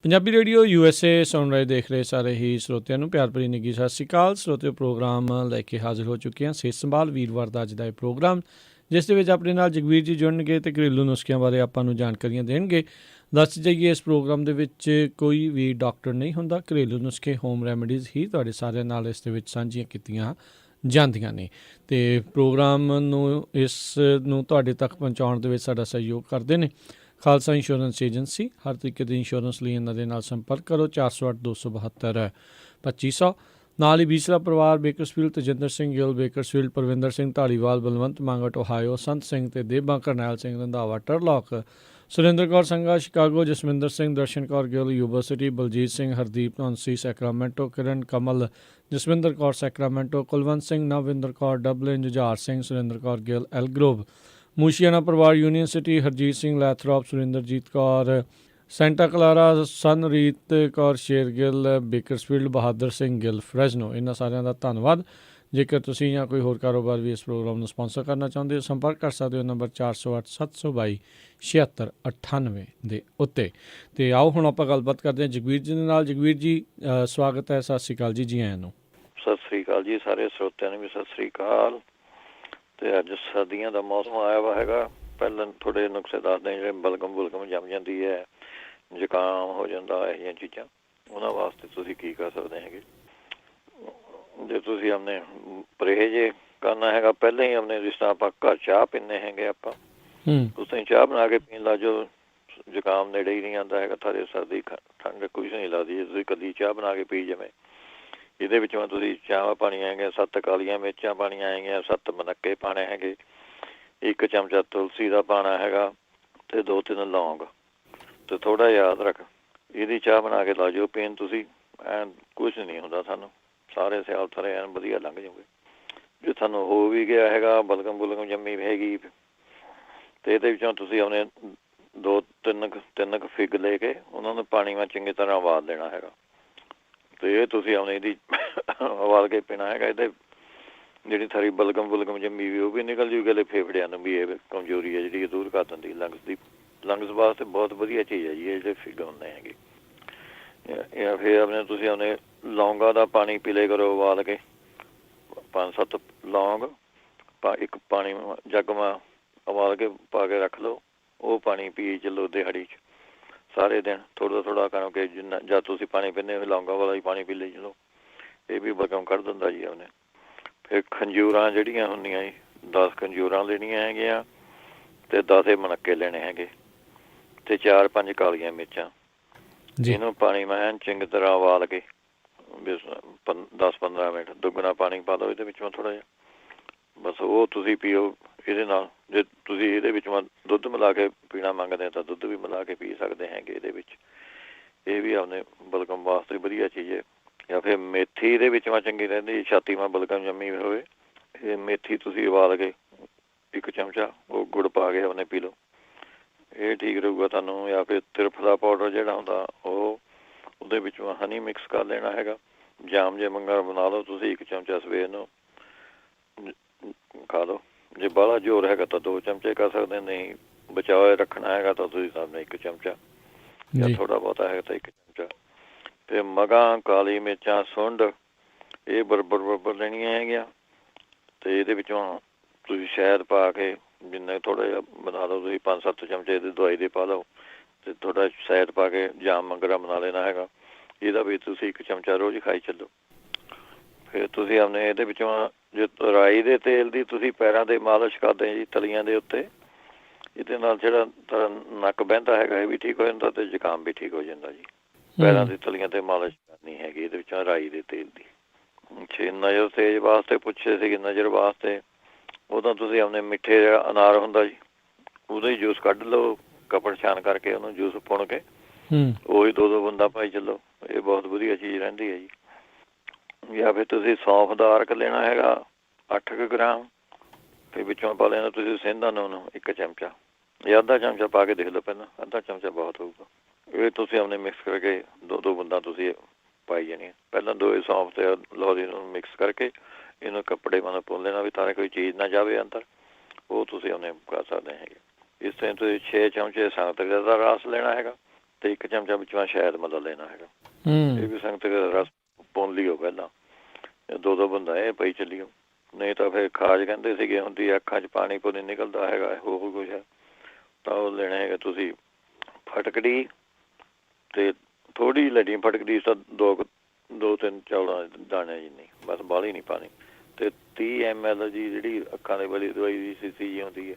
Punjabi radio USA ਸੁਣ ਰਹੇ ਦੇਖ ਰਹੇ ਸਾਰੇ ਹੀ ਸਰੋਤਿਆਂ ਨੂੰ ਪਿਆਰ ਭਰੀ ਨਿੱਘੀ ਸਤਿ ਸ਼੍ਰੀ ਅਕਾਲ। ਸਰੋਤਿਓ ਪ੍ਰੋਗਰਾਮ ਲੈ ਕੇ ਹਾਜ਼ਰ ਹੋ ਚੁੱਕੇ ਹਾਂ ਸਿਹਤ ਸੰਭਾਲ ਵੀਰਵਾਰ ਦਾ ਅੱਜ ਦਾ ਇਹ ਪ੍ਰੋਗਰਾਮ, ਜਿਸ ਦੇ ਵਿੱਚ ਆਪਣੇ ਨਾਲ ਜਗਵੀਰ ਜੀ ਜੁੜਨਗੇ ਅਤੇ ਘਰੇਲੂ ਨੁਸਖਿਆਂ ਬਾਰੇ ਆਪਾਂ ਨੂੰ ਜਾਣਕਾਰੀਆਂ ਦੇਣਗੇ। ਦੱਸ ਜਾਈਏ ਇਸ ਪ੍ਰੋਗਰਾਮ ਦੇ ਵਿੱਚ ਕੋਈ ਵੀ ਡਾਕਟਰ ਨਹੀਂ ਹੁੰਦਾ, ਘਰੇਲੂ ਨੁਸਖੇ ਹੋਮ ਰੈਮਡੀਜ਼ ਹੀ ਤੁਹਾਡੇ ਸਾਰਿਆਂ ਨਾਲ ਇਸ ਦੇ ਵਿੱਚ ਸਾਂਝੀਆਂ ਕੀਤੀਆਂ ਜਾਂਦੀਆਂ ਨੇ। ਅਤੇ ਪ੍ਰੋਗਰਾਮ ਨੂੰ ਇਸ ਨੂੰ ਤੁਹਾਡੇ ਤੱਕ ਪਹੁੰਚਾਉਣ ਦੇ ਵਿੱਚ ਸਾਡਾ ਸਹਿਯੋਗ ਕਰਦੇ ਨੇ ਖਾਲਸਾ ਇੰਸ਼ੋਰੈਂਸ ਏਜੰਸੀ। ਹਰ ਤਰੀਕੇ ਦੀ ਇੰਸ਼ੋਰੈਂਸ ਲਈ ਇਹਨਾਂ ਦੇ ਨਾਲ ਸੰਪਰਕ ਕਰੋ 408-272-2500। ਨਾਲ ਹੀ ਬੀਸਰਾ ਪਰਿਵਾਰ Bakersfield, Tajinder Singh Gill Bakersfield, Parvinder Singh Dhaliwal, Balwant Mangat Ohio, Sant Singh ਅਤੇ ਦੇਬਾਂ Karnail Singh Randhawa Turlock, Surinder Kaur Sangha Chicago, Jaswinder Singh, Darshan Kaur Gill university, Baljit Singh, Hardeep Dhonsi Sacramento, Kiran Kamal, Jaswinder Kaur Sacramento, Kulwant Singh, Navinder Kaur Dublin, Jujhar Singh, Surinder Kaur Gill Elk Grove, Mushiana ਪਰਿਵਾਰ union city, Harjit Singh Lathrop, Surinderjit Kaur Santa Clara, Sanreet Kaur Shergill Bakersfield, Bahadur Singh Gill ਫਰੈਜ਼ਨੋ। ਇਹਨਾਂ ਸਾਰਿਆਂ ਦਾ ਧੰਨਵਾਦ। ਜੇਕਰ ਤੁਸੀਂ ਜਾਂ ਕੋਈ ਹੋਰ ਕਾਰੋਬਾਰ ਵੀ ਇਸ ਪ੍ਰੋਗਰਾਮ ਨੂੰ ਸਪਾਂਸਰ ਕਰਨਾ ਚਾਹੁੰਦੇ ਹੋ, ਸੰਪਰਕ ਕਰ ਸਕਦੇ ਹੋ ਨੰਬਰ 4087227698 ਦੇ ਉੱਤੇ। ਅਤੇ ਆਓ ਹੁਣ ਆਪਾਂ ਗੱਲਬਾਤ ਕਰਦੇ ਹਾਂ ਜਗਵੀਰ ਜੀ ਦੇ ਨਾਲ। ਜਗਵੀਰ ਜੀ ਸਵਾਗਤ ਹੈ, ਸਤਿ ਸ਼੍ਰੀ ਅਕਾਲ ਜੀ, ਜੀ ਆਇਆਂ ਨੂੰ। ਸਤਿ ਸ੍ਰੀ ਅਕਾਲ ਜੀ, ਸਾਰੇ ਸਰੋਤਿਆਂ ਨੂੰ ਵੀ ਸਤਿ ਸ੍ਰੀ ਅਕਾਲ। ਅਤੇ ਅੱਜ ਸਰਦੀਆਂ ਦਾ ਮੌਸਮ ਆਇਆ ਵਾ ਹੈਗਾ। ਪਹਿਲਾਂ ਥੋੜ੍ਹੇ ਨੁਕਸੇ ਦੱਸਦੇ ਜਿਹੜੇ ਬਲਗਮ ਜੰਮ ਜਾਂਦੀ ਹੈ, ਜ਼ੁਕਾਮ ਹੋ ਜਾਂਦਾ, ਇਹੋ ਜਿਹੀਆਂ ਚੀਜ਼ਾਂ, ਉਹਨਾਂ ਵਾਸਤੇ ਤੁਸੀਂ ਕੀ ਕਰ ਸਕਦੇ ਹੈਗੇ। ਜੇ ਤੁਸੀਂ ਆਪਣੇ ਪਰਹੇਜ਼ ਕਰਨਾ ਹੈਗਾ, ਪਹਿਲਾਂ ਹੀ ਆਪਣੇ ਜਿਸ ਤਰ੍ਹਾਂ ਆਪਾਂ ਘਰ ਚਾਹ ਪੀਂਦੇ ਹੈਗੇ, ਆਪਾਂ ਤੁਸੀਂ ਚਾਹ ਬਣਾ ਕੇ ਪੀਣ ਲੱਗ ਜਾਓ, ਜ਼ੁਕਾਮ ਨੇੜੇ ਹੀ ਨਹੀਂ ਆਉਂਦਾ ਹੈਗਾ। ਤੁਹਾਡੇ ਸਰਦੀ ਠੰਡ ਕੁਛ ਨਹੀਂ ਲੱਗਦੀ ਜੇ ਤੁਸੀਂ ਇਕੱਲੀ ਚਾਹ ਬਣਾ ਕੇ ਪੀ ਜਾਵੇ। ਇਹਦੇ ਵਿੱਚੋਂ ਤੁਸੀਂ ਚਾਹਾਂ ਪਾਣੀਆਂ ਹੈਗੀਆਂ, 7 ਕਾਲੀਆਂ ਮਿਰਚਾਂ ਪਾਣੀਆਂ ਹੈਗੀਆਂ, 7 ਮਨੱਕੇ ਪਾਣੇ ਹੈਗੇ, 1 ਚਮਚਾ ਤੁਲਸੀ ਦਾ ਪਾਣਾ ਹੈਗਾ, ਅਤੇ 2-3 ਲੌਂਗ, ਅਤੇ ਥੋੜ੍ਹਾ ਯਾਦ ਰੱਖ ਇਹਦੀ ਚਾਹ ਬਣਾ ਕੇ ਲਾ ਜਾਓ ਪੀਣ ਤੁਸੀਂ। ਐਨ ਕੁਛ ਨਹੀਂ ਹੁੰਦਾ, ਸਾਨੂੰ ਸਾਰੇ ਸਿਆਲ ਥਰੇ ਐਨ ਵਧੀਆ ਲੰਘ ਜਾਊਗੇ। ਜੇ ਤੁਹਾਨੂੰ ਹੋ ਵੀ ਗਿਆ ਹੈਗਾ, ਬਲਗਮ ਜੰਮੀ ਹੈਗੀ, ਅਤੇ ਇਹਦੇ ਵਿੱਚੋਂ ਤੁਸੀਂ ਆਪਣੇ 2-3 ਫਿੱਗ ਲੈ ਕੇ ਉਹਨਾਂ ਨੂੰ ਪਾਣੀ ਵਿੱਚ ਚੰਗੀ ਤਰ੍ਹਾਂ ਉਬਾਲ ਦੇਣਾ ਹੈਗਾ, ਅਤੇ ਇਹ ਤੁਸੀਂ ਆਪਣੇ ਇਹਦੀ ਉਬਾਲ ਕੇ ਪੀਣਾ ਹੈਗਾ। ਇਹਦੇ ਜਿਹੜੀ ਸਾਰੀ ਬਲਗਮ ਜੰਮੀ ਵੀ ਉਹ ਵੀ ਨਿਕਲ ਜੂਗੀ, ਇਹਦੇ ਫੇਫੜਿਆਂ ਨੂੰ ਵੀ ਇਹ ਕਮਜ਼ੋਰੀ ਹੈ ਜਿਹੜੀ ਇਹ ਦੂਰ ਕਰ ਦਿੰਦੀ ਲੰਗਸ ਵਾਸਤੇ ਬਹੁਤ ਵਧੀਆ ਚੀਜ਼ ਹੈ ਜੀ ਇਹ ਜਿਹੜੇ ਫਿੱਗ ਹੁੰਦੇ ਹੈਗੇ। ਜਾਂ ਫਿਰ ਆਪਣੇ ਤੁਸੀਂ ਆਪਣੇ ਲੌਂਗਾਂ ਦਾ ਪਾਣੀ ਪੀ ਲਿਆ ਕਰੋ ਉਬਾਲ ਕੇ, 5-7 ਲੌਂਗ ਇੱਕ ਪਾਣੀ ਜੱਗ ਮਾ ਉਬਾਲ ਕੇ ਪਾ ਕੇ ਰੱਖ ਲਓ, ਉਹ ਪਾਣੀ ਪੀ ਚੱਲੋ ਦਿਹਾੜੀ 'ਚ ਸਾਰੇ ਦਿਨ ਥੋੜ੍ਹਾ ਕਰਕੇ, ਜਿੰਨਾ ਜਦ ਤੁਸੀਂ ਪਾਣੀ ਪੀਂਦੇ ਹੋ ਲੌਂਗਾਂ ਵਾਲਾ ਹੀ ਪਾਣੀ ਪੀ ਲਈ ਚਲੋ, ਇਹ ਵੀ ਬਲਗਮ ਕੱਢ ਦਿੰਦਾ ਜੀ ਉਹਨੇ। ਫਿਰ ਖੰਜੂਰਾਂ ਜਿਹੜੀਆਂ ਹੁੰਦੀਆਂ ਜੀ, 10 ਖੰਜੂਰਾਂ ਲੈਣੀਆਂ ਹੈਗੀਆਂ, ਅਤੇ 10 ਮਣੱਕੇ ਲੈਣੇ ਹੈਗੇ, ਅਤੇ 4-5 ਕਾਲੀਆਂ ਮਿਰਚਾਂ। ਇਹਨੂੰ ਪਾਣੀ ਮੈਂ ਚੰਗੀ ਤਰ੍ਹਾਂ ਉਬਾਲ ਕੇ 10-15 ਮਿੰਟ ਦੁੱਗਣਾ ਪਾਣੀ ਪਾ ਦਿਓ ਇਹਦੇ ਵਿੱਚੋਂ ਥੋੜ੍ਹਾ ਜਿਹਾ, ਬਸ ਉਹ ਤੁਸੀਂ ਪੀਓ ਇਹਦੇ ਨਾਲ। ਜੇ ਤੁਸੀਂ ਇਹਦੇ ਵਿੱਚੋਂ ਦੁੱਧ ਮਿਲਾ ਕੇ ਪੀਣਾ ਮੰਗਦੇ ਤਾਂ ਦੁੱਧ ਵੀ ਮਿਲਾ ਕੇ ਪੀ ਸਕਦੇ ਹੈਗੇ ਇਹਦੇ ਵਿੱਚ, ਇਹ ਵੀ ਆਪਣੇ ਬਲਗਮ ਵਾਸਤੇ ਵਧੀਆ ਚੀਜ਼ ਹੈ। ਜਾਂ ਫਿਰ ਮੇਥੀ ਇਹਦੇ ਵਿੱਚ ਚੰਗੀ ਰਹਿੰਦੀ, ਛਾਤੀ ਮਾ ਬਲਗਮ ਜੰਮੀ ਹੋਵੇ, ਇਹ ਮੇਥੀ ਤੁਸੀਂ ਉਬਾਲ ਕੇ 1 ਚਮਚਾ ਉਹ ਗੁੜ ਪਾ ਕੇ ਆਪਣੇ ਪੀ ਲਓ, ਇਹ ਠੀਕ ਰਹੂਗਾ ਤੁਹਾਨੂੰ। ਜਾਂ ਫਿਰ ਤਿਰਫਲਾ ਪਾਊਡਰ ਜਿਹੜਾ ਹੁੰਦਾ ਉਹ ਉਹਦੇ ਵਿੱਚੋਂ ਹਨੀ ਮਿਕਸ ਕਰ ਲੈਣਾ ਹੈਗਾ, ਜਾਮ ਜੇ ਮੰਗਾ ਬਣਾ ਲਓ ਤੁਸੀਂ, 1 ਚਮਚਾ ਸਵੇਰ ਨੂੰ ਖਾ ਲਓ। ਜੇ ਬਾਹਲਾ ਜ਼ੋਰ ਹੈਗਾ ਤਾਂ 2 ਚਮਚੇ ਕਰ ਸਕਦੇ, ਨਹੀਂ ਬਚਾਅ ਰੱਖਣਾ ਹੈਗਾ ਤਾਂ ਤੁਸੀਂ ਸਾਹਮਣੇ 1 ਚਮਚਾ, ਜਾਂ ਥੋੜ੍ਹਾ ਬਹੁਤਾ ਹੈਗਾ ਤਾਂ 1 ਚਮਚਾ। ਅਤੇ ਮਗਾਂ, ਕਾਲੀ ਮਿਰਚਾਂ, ਸੁੰਡ ਇਹ ਬਰਬਰ ਲੈਣੀਆਂ ਹੈਗੀਆਂ, ਅਤੇ ਇਹਦੇ ਵਿੱਚੋਂ ਤੁਸੀਂ ਸ਼ਹਿਦ ਪਾ ਕੇ ਜਿੰਨਾ ਥੋੜ੍ਹਾ ਜਿਹਾ ਬਣਾ ਲਓ ਤੁਸੀਂ, 5-7 ਚਮਚੇ ਦੀ ਦਵਾਈ ਦੇ ਪਾ ਲਓ, ਅਤੇ ਥੋੜ੍ਹਾ ਸ਼ਹਿਦ ਪਾ ਕੇ ਜਾਮ ਮੰਗਰਾ ਬਣਾ ਲੈਣਾ ਹੈਗਾ, ਇਹਦਾ ਵੀ ਤੁਸੀਂ 1 ਚਮਚਾ ਰੋਜ਼ ਖਾਈ ਚੱਲੋ। ਫਿਰ ਤੁਸੀਂ ਆਪਣੇ ਇਹਦੇ ਵਿੱਚੋਂ ਜੇ ਰਾਈ ਦੇ ਤੇਲ ਦੀ ਤੁਸੀਂ ਪੈਰਾਂ 'ਤੇ ਮਾਲਿਸ਼ ਕਰਦੇ ਜੀ, ਤਲੀਆਂ ਦੇ ਉੱਤੇ, ਇਹਦੇ ਨਾਲ ਜਿਹੜਾ ਨੱਕ ਬਹਿੰਦਾ ਹੈਗਾ ਇਹ ਵੀ ਠੀਕ ਹੋ ਜਾਂਦਾ, ਅਤੇ ਜ਼ੁਕਾਮ ਵੀ ਠੀਕ ਹੋ ਜਾਂਦਾ ਜੀ। ਪੈਰਾਂ ਦੀ ਤਲੀਆਂ 'ਤੇ ਮਾਲਿਸ਼ ਕਰਨੀ ਹੈਗੀ ਇਹਦੇ ਵਿੱਚੋਂ ਰਾਈ ਦੇ ਤੇਲ ਦੀ। ਨਜ਼ਰ ਤੇਜ਼ ਵਾਸਤੇ ਪੁੱਛੇ ਸੀਗੇ, ਨਜ਼ਰ ਵਾਸਤੇ ਉਦੋਂ ਤੁਸੀਂ ਆਪਣੇ ਮਿੱਠੇ ਜਿਹੜਾ ਅਨਾਰ ਹੁੰਦਾ ਜੀ, ਉਹਦਾ ਹੀ ਜੂਸ ਕੱਢ ਲਓ, ਕਪੜ ਛਾਨ ਕਰਕੇ ਉਹਨੂੰ ਜੂਸ ਪੁਣ ਕੇ ਉਹੀ 2-2 ਬੂੰਦਾਂ ਪਾਈ ਚੱਲੋ, ਇਹ ਬਹੁਤ ਵਧੀਆ ਚੀਜ਼ ਰਹਿੰਦੀ ਹੈ ਜੀ। ਜਾਂ ਫਿਰ ਤੁਸੀਂ ਸੌਂਫ ਦਾ ਅਰਕ ਲੈਣਾ ਹੈਗਾ 8 ਕੁ ਗ੍ਰਾਮ, ਅਤੇ ਵਿੱਚੋਂ ਪਾ ਲੈਣਾ ਤੁਸੀਂ ਸਿੰਧਾ ਨੂੰ 1 ਚਮਚਾ, ਜਾਂ ਅੱਧਾ ਚਮਚਾ ਪਾ ਕੇ ਦੇਖ ਲਓ, ਪਹਿਲਾਂ ਅੱਧਾ ਚਮਚਾ ਬਹੁਤ ਹੋਊਗਾ। ਇਹ ਤੁਸੀਂ ਆਪਣੇ ਮਿਕਸ ਕਰਕੇ 2-2 ਬੂੰਦਾਂ ਤੁਸੀਂ ਪਾਈ ਜਾਣੀਆਂ, ਪਹਿਲਾਂ 2 ਸੌਂਫ ਅਤੇ ਲੋਹਰੀ ਨੂੰ ਮਿਕਸ ਕਰਕੇ ਇਹਨੂੰ ਕੱਪੜੇ ਮਤਲਬ ਪੁੰਨ ਲੈਣਾ ਵੀ ਤਾਂ ਕੋਈ ਚੀਜ਼ ਨਾ ਜਾਵੇ ਅੰਦਰ, ਉਹ ਤੁਸੀਂ ਉਹਨੇ ਕਰ ਸਕਦੇ ਹੈਗੇ। ਇਸ ਤਰ੍ਹਾਂ ਤੁਸੀਂ 6 ਚਮਚੇ ਸੰਗਤਰੇ ਦਾ ਰਸ ਲੈਣਾ ਹੈਗਾ, ਤੇ 1 ਚਮਚਾ ਵਿੱਚੋਂ ਸ਼ਹਿਦ ਮਤਲਬ ਲੈਣਾ ਹੈਗਾ। ਇਹ ਵੀ ਸੰਗਤ ਰਸ ਪੁੰਨ ਲਿਓ ਪਹਿਲਾਂ, 2 ਬੰਦਾ ਇਹ ਪਈ ਚੱਲਿਓ। ਨਹੀਂ ਤਾਂ ਫਿਰ ਖਾਜ ਕਹਿੰਦੇ ਸੀਗੇ ਹੁੰਦੀ, ਅੱਖਾਂ 'ਚ ਪਾਣੀ ਪੂਣੀ ਨਿਕਲਦਾ ਹੈਗਾ, ਹੋਰ ਕੁਛ ਹੈ ਤਾਂ ਉਹ ਲੈਣਾ ਹੈਗਾ ਤੁਸੀਂ ਫਟਕੜੀ ਤੇ ਥੋੜ੍ਹੀ ਲੈਣੀ ਫਟਕੜੀ ਤਾਂ 2-3 ਚੌਲਾਂ ਦੇ ਦਾਣੇ ਜਿੰਨੀ, ਬਸ ਬਾਹਲੀ ਨਹੀਂ ਪਾਣੀ। ਤੇ 30 ml ਜੀ ਜਿਹੜੀ ਅੱਖਾਂ ਦੇ ਵਾਲੀ ਦਵਾਈ ਦੀ ਸ਼ੀਸ਼ੀ ਜੀ ਹੁੰਦੀ ਹੈ,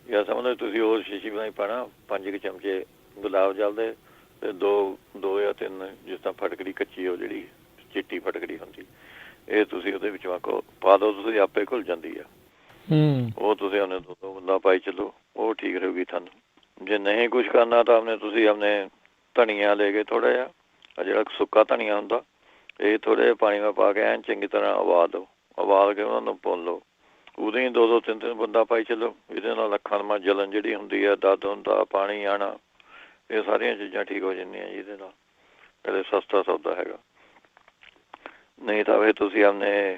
ਜਾਂ ਸਮਝੋ ਤੁਸੀਂ ਉਹ ਸ਼ੀਸ਼ੀ ਬਣਾਈ ਪਾਣਾ 5 ਚਮਚੇ ਗੁਲਾਬ ਜਲ ਦੇ, ਤੇ 2 ਜਾਂ 3 ਜਿਸ ਤਰ੍ਹਾਂ ਫਟਕੜੀ ਕੱਚੀ ਉਹ ਜਿਹੜੀ ਚਿੱਟੀ ਫਟਕੜੀ ਹੁੰਦੀ, ਇਹ ਤੁਸੀਂ ਉਹਦੇ ਵਿੱਚ ਪਾ ਦਿਓ, ਤੁਸੀਂ ਆਪੇ ਘੁਲ ਜਾਂਦੀ ਆ। ਉਹ ਤੁਸੀਂ ਉਹਨੇ 2 ਬੰਦਾ ਪਾਈ ਚੱਲੋ, ਉਹ ਠੀਕ ਰਹੂਗੀ ਤੁਹਾਨੂੰ। ਜੇ ਨਹੀਂ ਕੁਛ ਕਰਨਾ ਤਾਂ ਤੁਸੀਂ ਆਪਣੇ ਧਨੀਆ ਲੈ ਕੇ ਥੋੜ੍ਹਾ ਜਿਹਾ, ਜਿਹੜਾ ਸੁੱਕਾ ਧਨੀਆ ਹੁੰਦਾ, ਇਹ ਥੋੜ੍ਹੇ ਜਿਹੇ ਪਾਣੀ ਵਿੱਚ ਪਾ ਕੇ ਐਨ ਚੰਗੀ ਤਰ੍ਹਾਂ ਉਬਾਲ ਦਿਓ, ਉਬਾਲ ਕੇ ਉਹਨਾਂ ਨੂੰ ਭੁੰਨ ਲਓ। ਉਦੋਂ ਹੀ 2-2 3-3 ਬੰਦਾ ਪਾਈ ਚੱਲੋ। ਇਹਦੇ ਨਾਲ ਅੱਖਾਂ ਮਾ ਜਲਨ ਜਿਹੜੀ ਹੁੰਦੀ ਹੈ, ਦਰਦ ਹੁੰਦਾ, ਪਾਣੀ ਆਉਣਾ, ਇਹ ਸਾਰੀਆਂ ਚੀਜ਼ਾਂ ਠੀਕ ਹੋ ਜਾਂਦੀਆਂ ਜੀ ਇਹਦੇ ਨਾਲ। ਇਹਦੇ ਸਸਤਾ ਸੌਦਾ ਹੈਗਾ। ਨਹੀਂ ਤਾਂ ਫਿਰ ਤੁਸੀਂ ਆਪਣੇ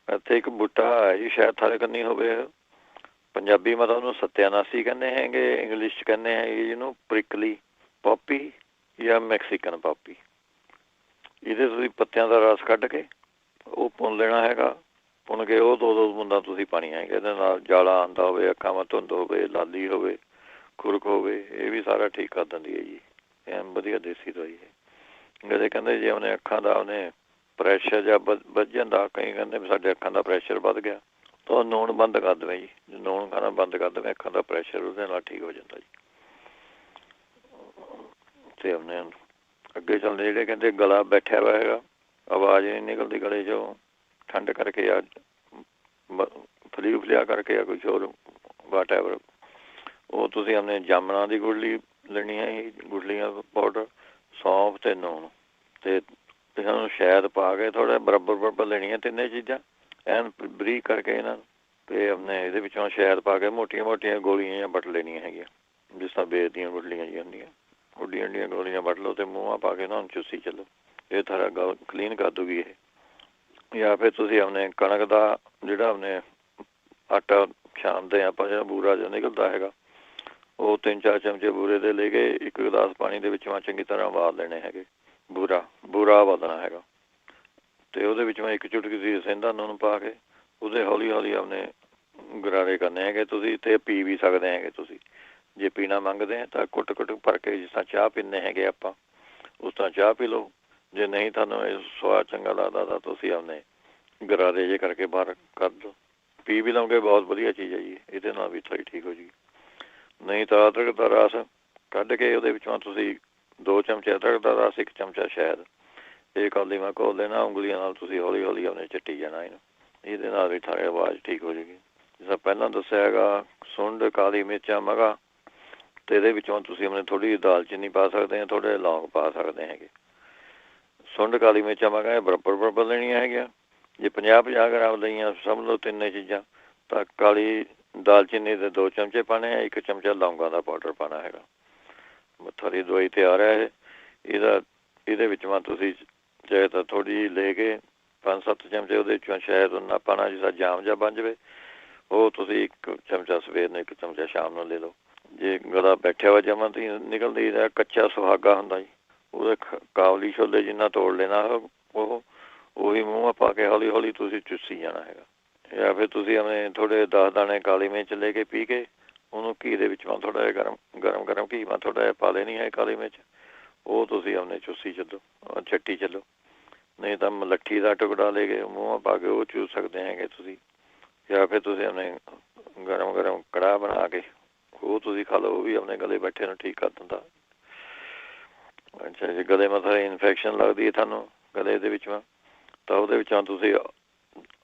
ਇੱਥੇ ਇੱਕ ਬੂਟਾ ਹੈ ਜੀ, ਸ਼ਾਇਦ ਥਾਲੇ ਕੰਨੀ ਹੋਵੇ, ਪੰਜਾਬੀ ਮਤਲਬ ਉਹਨੂੰ ਸਤਿਆਨਾਸੀ ਕਹਿੰਦੇ ਹੈਗੇ, ਇੰਗਲਿਸ਼ 'ਚ ਕਹਿੰਦੇ ਹੈਗੇ ਜਿਹਨੂੰ ਪ੍ਰਿਕਲੀ ਪੋਪੀ ਜਾਂ ਮੈਕਸੀਕਨ ਪੋਪੀ। ਇਹਦੇ ਤੁਸੀਂ ਪੱਤਿਆਂ ਦਾ ਰਸ ਕੱਢ ਕੇ ਉਹ ਭੁੰਨ ਲੈਣਾ ਹੈਗਾ। ਭੁੰਨ ਕੇ ਉਹ 2 ਬੂੰਦਾਂ ਤੁਸੀਂ ਪਾਣੀਆਂ ਹੈਗੀਆਂ। ਇਹਦੇ ਨਾਲ ਜਾਲਾ ਆਉਂਦਾ ਹੋਵੇ, ਅੱਖਾਂ ਮਾ ਧੁੰਦ ਹੋਵੇ, ਲਾਲੀ ਹੋਵੇ, ਖੁਰਕ ਹੋਵੇ, ਇਹ ਵੀ ਸਾਰਾ ਠੀਕ ਕਰ ਦਿੰਦੀ ਹੈ ਜੀ। ਐਨ ਵਧੀਆ ਦੇਸੀ ਦਵਾਈ ਹੈ। ਜਿਹੜੇ ਕਹਿੰਦੇ ਜੇ ਉਹਨੇ ਅੱਖਾਂ ਦਾ ਪ੍ਰੈਸ਼ਰ ਜਾਂ ਵੱਧ ਜਾਂਦਾ, ਕਈ ਕਹਿੰਦੇ ਵੀ ਸਾਡੇ ਅੱਖਾਂ ਦਾ ਪ੍ਰੈਸ਼ਰ ਵੱਧ ਗਿਆ, ਤਾਂ ਨੂਣ ਬੰਦ ਕਰ ਦੇਵੇ ਜੀ। ਨੂਣ ਖਾਣਾ ਬੰਦ ਕਰ ਦੇਵੇ, ਅੱਖਾਂ ਦਾ ਪ੍ਰੈਸ਼ਰ ਉਹਦੇ ਨਾਲ ਠੀਕ ਹੋ ਜਾਂਦਾ ਜੀ। ਤੇ ਅੱਗੇ ਚੱਲਦੇ ਜਿਹੜੇ ਕਹਿੰਦੇ ਗਲਾ ਬੈਠਿਆ ਵਾ ਹੈਗਾ, ਆਵਾਜ਼ ਨਹੀਂ ਨਿਕਲਦੀ ਗਲੇ 'ਚੋਂ, ਠੰਡ ਕਰਕੇ ਆ, ਫਲਿਆ ਕਰਕੇ ਆ, ਕੁਛ ਹੋਰ ਵਾਟ ਐਵਰ, ਉਹ ਤੁਸੀਂ ਜਾਮਣਾ ਦੀ ਗੁਠਲੀ ਲੈਣੀ ਹੈ, ਗੁਠਲੀਆਂ ਪਾਊਡਰ, ਸੌਂਫ ਤੇ ਨੂਣ, ਤੇ ਸਾਨੂੰ ਸ਼ਹਿਦ ਪਾ ਕੇ ਥੋੜ੍ਹਾ ਬਰਾਬਰ ਲੈਣੀਆਂ ਤਿੰਨੇ ਚੀਜ਼ਾਂ, ਐਨ ਬਰੀਕ ਕਰਕੇ ਇਹਨਾਂ ਨੂੰ, ਤੇ ਇਹਦੇ ਵਿੱਚੋਂ ਸ਼ਹਿਦ ਪਾ ਕੇ ਮੋਟੀਆਂ ਗੋਲੀਆਂ ਜਾਂ ਵੱਟ ਲੈਣੀਆਂ ਹੈਗੀਆਂ, ਜਿਸ ਤਰ੍ਹਾਂ ਬੇਰ ਦੀਆਂ ਗੁਠਲੀਆਂ ਜੀ ਹੁੰਦੀਆਂ, ਉੱਡੀਆਂ ਗੋਲੀਆਂ ਵੱਟ ਲਓ ਤੇ ਮੂੰਹਾਂ ਪਾ ਕੇ ਉਹਨਾਂ ਨੂੰ ਚੂਸੀ ਚੱਲੋ। ਇਹ ਸਾਰਾ ਗਲ ਕਲੀਨ ਕਰ ਦੂਗੀ ਇਹ। ਜਾਂ ਫਿਰ ਤੁਸੀਂ ਕਣਕ ਦਾ ਜਿਹੜਾ ਆਟਾ ਛਾਣਦੇ ਆਪਾਂ, ਜਿਹੜਾ ਬੂਰਾ ਜਿਹਾ ਨਿਕਲਦਾ ਹੈਗਾ, ਉਹ 3-4 ਚਮਚੇ ਬੂਰੇ ਦੇ ਲੈ ਕੇ 1 ਗਲਾਸ ਪਾਣੀ ਦੇ ਵਿੱਚੋਂ ਚੰਗੀ ਤਰ੍ਹਾਂ ਉਬਾਲ ਲੈਣੇ ਹੈਗੇ। ਬੂਰਾ ਉਬਾਲਣਾ ਹੈਗਾ, ਤੇ ਉਹਦੇ ਵਿੱਚੋਂ 1 ਚੁਟਕੀ ਦੀ ਸੇਂਦਾ ਨੂਣ ਪਾ ਕੇ ਉਹਦੇ ਹੌਲੀ ਗਰਾਰੇ ਕਰਨੇ ਹੈਗੇ ਤੁਸੀਂ। ਤੇ ਪੀ ਵੀ ਸਕਦੇ ਹੈਗੇ ਤੁਸੀਂ, ਜੇ ਪੀਣਾ ਮੰਗਦੇ ਆ ਤਾਂ ਘੁੱਟ ਭਰ ਕੇ, ਜਿਸ ਤਰ੍ਹਾਂ ਚਾਹ ਪੀਂਦੇ ਹੈਗੇ ਆਪਾਂ, ਉਸ ਤਰ੍ਹਾਂ ਚਾਹ ਪੀ ਲਓ। ਜੇ ਨਹੀਂ ਤੁਹਾਨੂੰ ਇਹ ਸਵਾਦ ਚੰਗਾ ਲੱਗਦਾ ਤਾਂ ਤੁਸੀਂ ਗਰਾਰੇ ਜਿਹੇ ਕਰਕੇ ਬਾਹਰ ਕਰ ਦਿਓ, ਪੀ ਵੀ ਲਓਗੇ, ਬਹੁਤ ਵਧੀਆ ਚੀਜ਼ ਹੈ ਜੀ। ਇਹਦੇ ਨਾਲ ਵੀ ਥੋੜ੍ਹੀ ਠੀਕ ਹੋ ਜੀ। ਨਹੀਂ ਤਾਂ ਅਦਰਕ ਦਾ ਰਸ ਕੱਢ ਕੇ ਉਹਦੇ ਵਿੱਚੋਂ ਤੁਸੀਂ 2 ਚਮਚੇ ਅਦਰਕ ਦਾ ਰਸ, 1 ਚਮਚਾ ਸ਼ਹਿਦ, ਇਹ ਕੌਲੀ ਮੈਂ ਘੋਲ ਦੇਣਾ, ਉਂਗਲੀਆਂ ਨਾਲ ਤੁਸੀਂ ਹੌਲੀ ਚੱਟੀ ਜਾਣਾ ਇਹਨੂੰ। ਇਹਦੇ ਨਾਲ ਵੀ ਥਾਰੇ ਆਵਾਜ਼ ਠੀਕ ਹੋ ਜਾਏਗੀ। ਜਿਸ ਪਹਿਲਾਂ ਦੱਸਿਆ ਹੈਗਾ, ਸੁੰਡ, ਕਾਲੀ ਮਿਰਚਾਂ, ਮਗਾ, ਤੇ ਇਹਦੇ ਵਿੱਚੋਂ ਤੁਸੀਂ ਥੋੜ੍ਹੀ ਜਿਹੀ ਦਾਲਚੀਨੀ ਪਾ ਸਕਦੇ ਆ, ਥੋੜ੍ਹੇ ਲੌਂਗ ਪਾ ਸਕਦੇ ਹੈਗੇ। ਸੁੰਡ, ਕਾਲੀ ਮਿਰਚਾਂ, ਮਗਾ ਇਹ ਬਰਾਬਰ ਲੈਣੀਆਂ ਹੈਗੀਆਂ। ਜੇ 50-50 ਗ੍ਰਾਮ ਲਈਆਂ ਸਮਝ ਲਓ ਤਿੰਨੇ ਚੀਜ਼ਾਂ, ਤਾਂ ਕਾਲੀ ਦਾਲਚੀਨੀ ਦੇ 2 ਚਮਚੇ ਪਾਣੇ ਆ, 1 ਚਮਚਾ ਲੌਂਗਾਂ ਦਾ ਪਾਊਡਰ ਪਾਉਣਾ ਹੈਗਾ। ਸਾਰੀ ਦਵਾਈ ਤਿਆਰ ਹੈ ਇਹਦੇ ਵਿੱਚੋਂ ਤੁਸੀਂ ਚਾਹੇ ਤਾਂ ਥੋੜ੍ਹੀ ਜਿਹੀ ਲੈ ਕੇ 5-7 ਚਮਚੇ ਉਹਦੇ ਵਿੱਚੋਂ ਸ਼ਾਇਦ ਉਹਨਾਂ ਪਾਉਣਾ, ਜਿਸ ਤਰ੍ਹਾਂ ਜਾਮ ਜਾਂ ਬਣ ਜਾਵੇ, ਉਹ ਤੁਸੀਂ 1 ਚਮਚਾ ਸਵੇਰ ਨੂੰ, 1 ਚਮਚਾ ਸ਼ਾਮ ਨੂੰ ਲੈ ਲਓ। ਜੇ ਗਲਾ ਬੈਠਿਆ ਵਾ ਜਮਾਂ ਤੀ ਨਿਕਲਦੀ ਦਾ, ਕੱਚਾ ਸੁਹਾਗਾ ਹੁੰਦਾ ਜੀ, ਉਹਦੇ ਕਾਬਲੀ ਛੋਲੇ ਜਿੰਨਾ ਤੋੜ ਲੈਣਾ, ਉਹੀ ਮੂੰਹ ਪਾ ਕੇ ਹੌਲੀ ਤੁਸੀਂ ਚੁੱਸੀ ਜਾਣਾ ਹੈਗਾ। ਜਾਂ ਫਿਰ ਤੁਸੀਂ ਥੋੜ੍ਹੇ 10 ਦਾਣੇ ਕਾਲੀ ਮਿਰਚ ਲੈ ਕੇ ਪੀ ਕੇ ਉਹਨੂੰ ਘੀ ਦੇ ਵਿੱਚ ਥੋੜ੍ਹਾ ਜਿਹਾ ਗਰਮ ਘੀ ਥੋੜ੍ਹਾ ਜਿਹਾ ਪਾ ਲੈਣੀ ਹੈ ਕਾਲੀ ਮਿਰਚ, ਉਹ ਤੁਸੀਂ ਚੁੱਸੀ ਚੱਲੋ, ਚੱਟੀ ਚੱਲੋ। ਨਹੀਂ ਤਾਂ ਮਲੱਠੀ ਦਾ ਟੁਕੜਾ ਲੈ ਕੇ ਮੂੰਹ ਪਾ ਕੇ ਉਹ ਚੂਸ ਸਕਦੇ ਹੈਗੇ ਤੁਸੀਂ। ਜਾਂ ਫਿਰ ਤੁਸੀਂ ਗਰਮ ਕੜਾਹ ਬਣਾ ਕੇ ਉਹ ਤੁਸੀਂ ਖਾ ਲਓ, ਉਹ ਵੀ ਗਲੇ ਬੈਠੇ ਨੂੰ ਠੀਕ ਕਰ ਦਿੰਦਾ। ਅੱਛਾ ਜੀ, ਗਲੇ ਮਤਲਬ ਇਨਫੈਕਸ਼ਨ ਲੱਗਦੀ ਹੈ ਤੁਹਾਨੂੰ ਗਲੇ ਦੇ ਵਿੱਚੋਂ, ਤਾਂ ਉਹਦੇ ਵਿੱਚੋਂ ਤੁਸੀਂ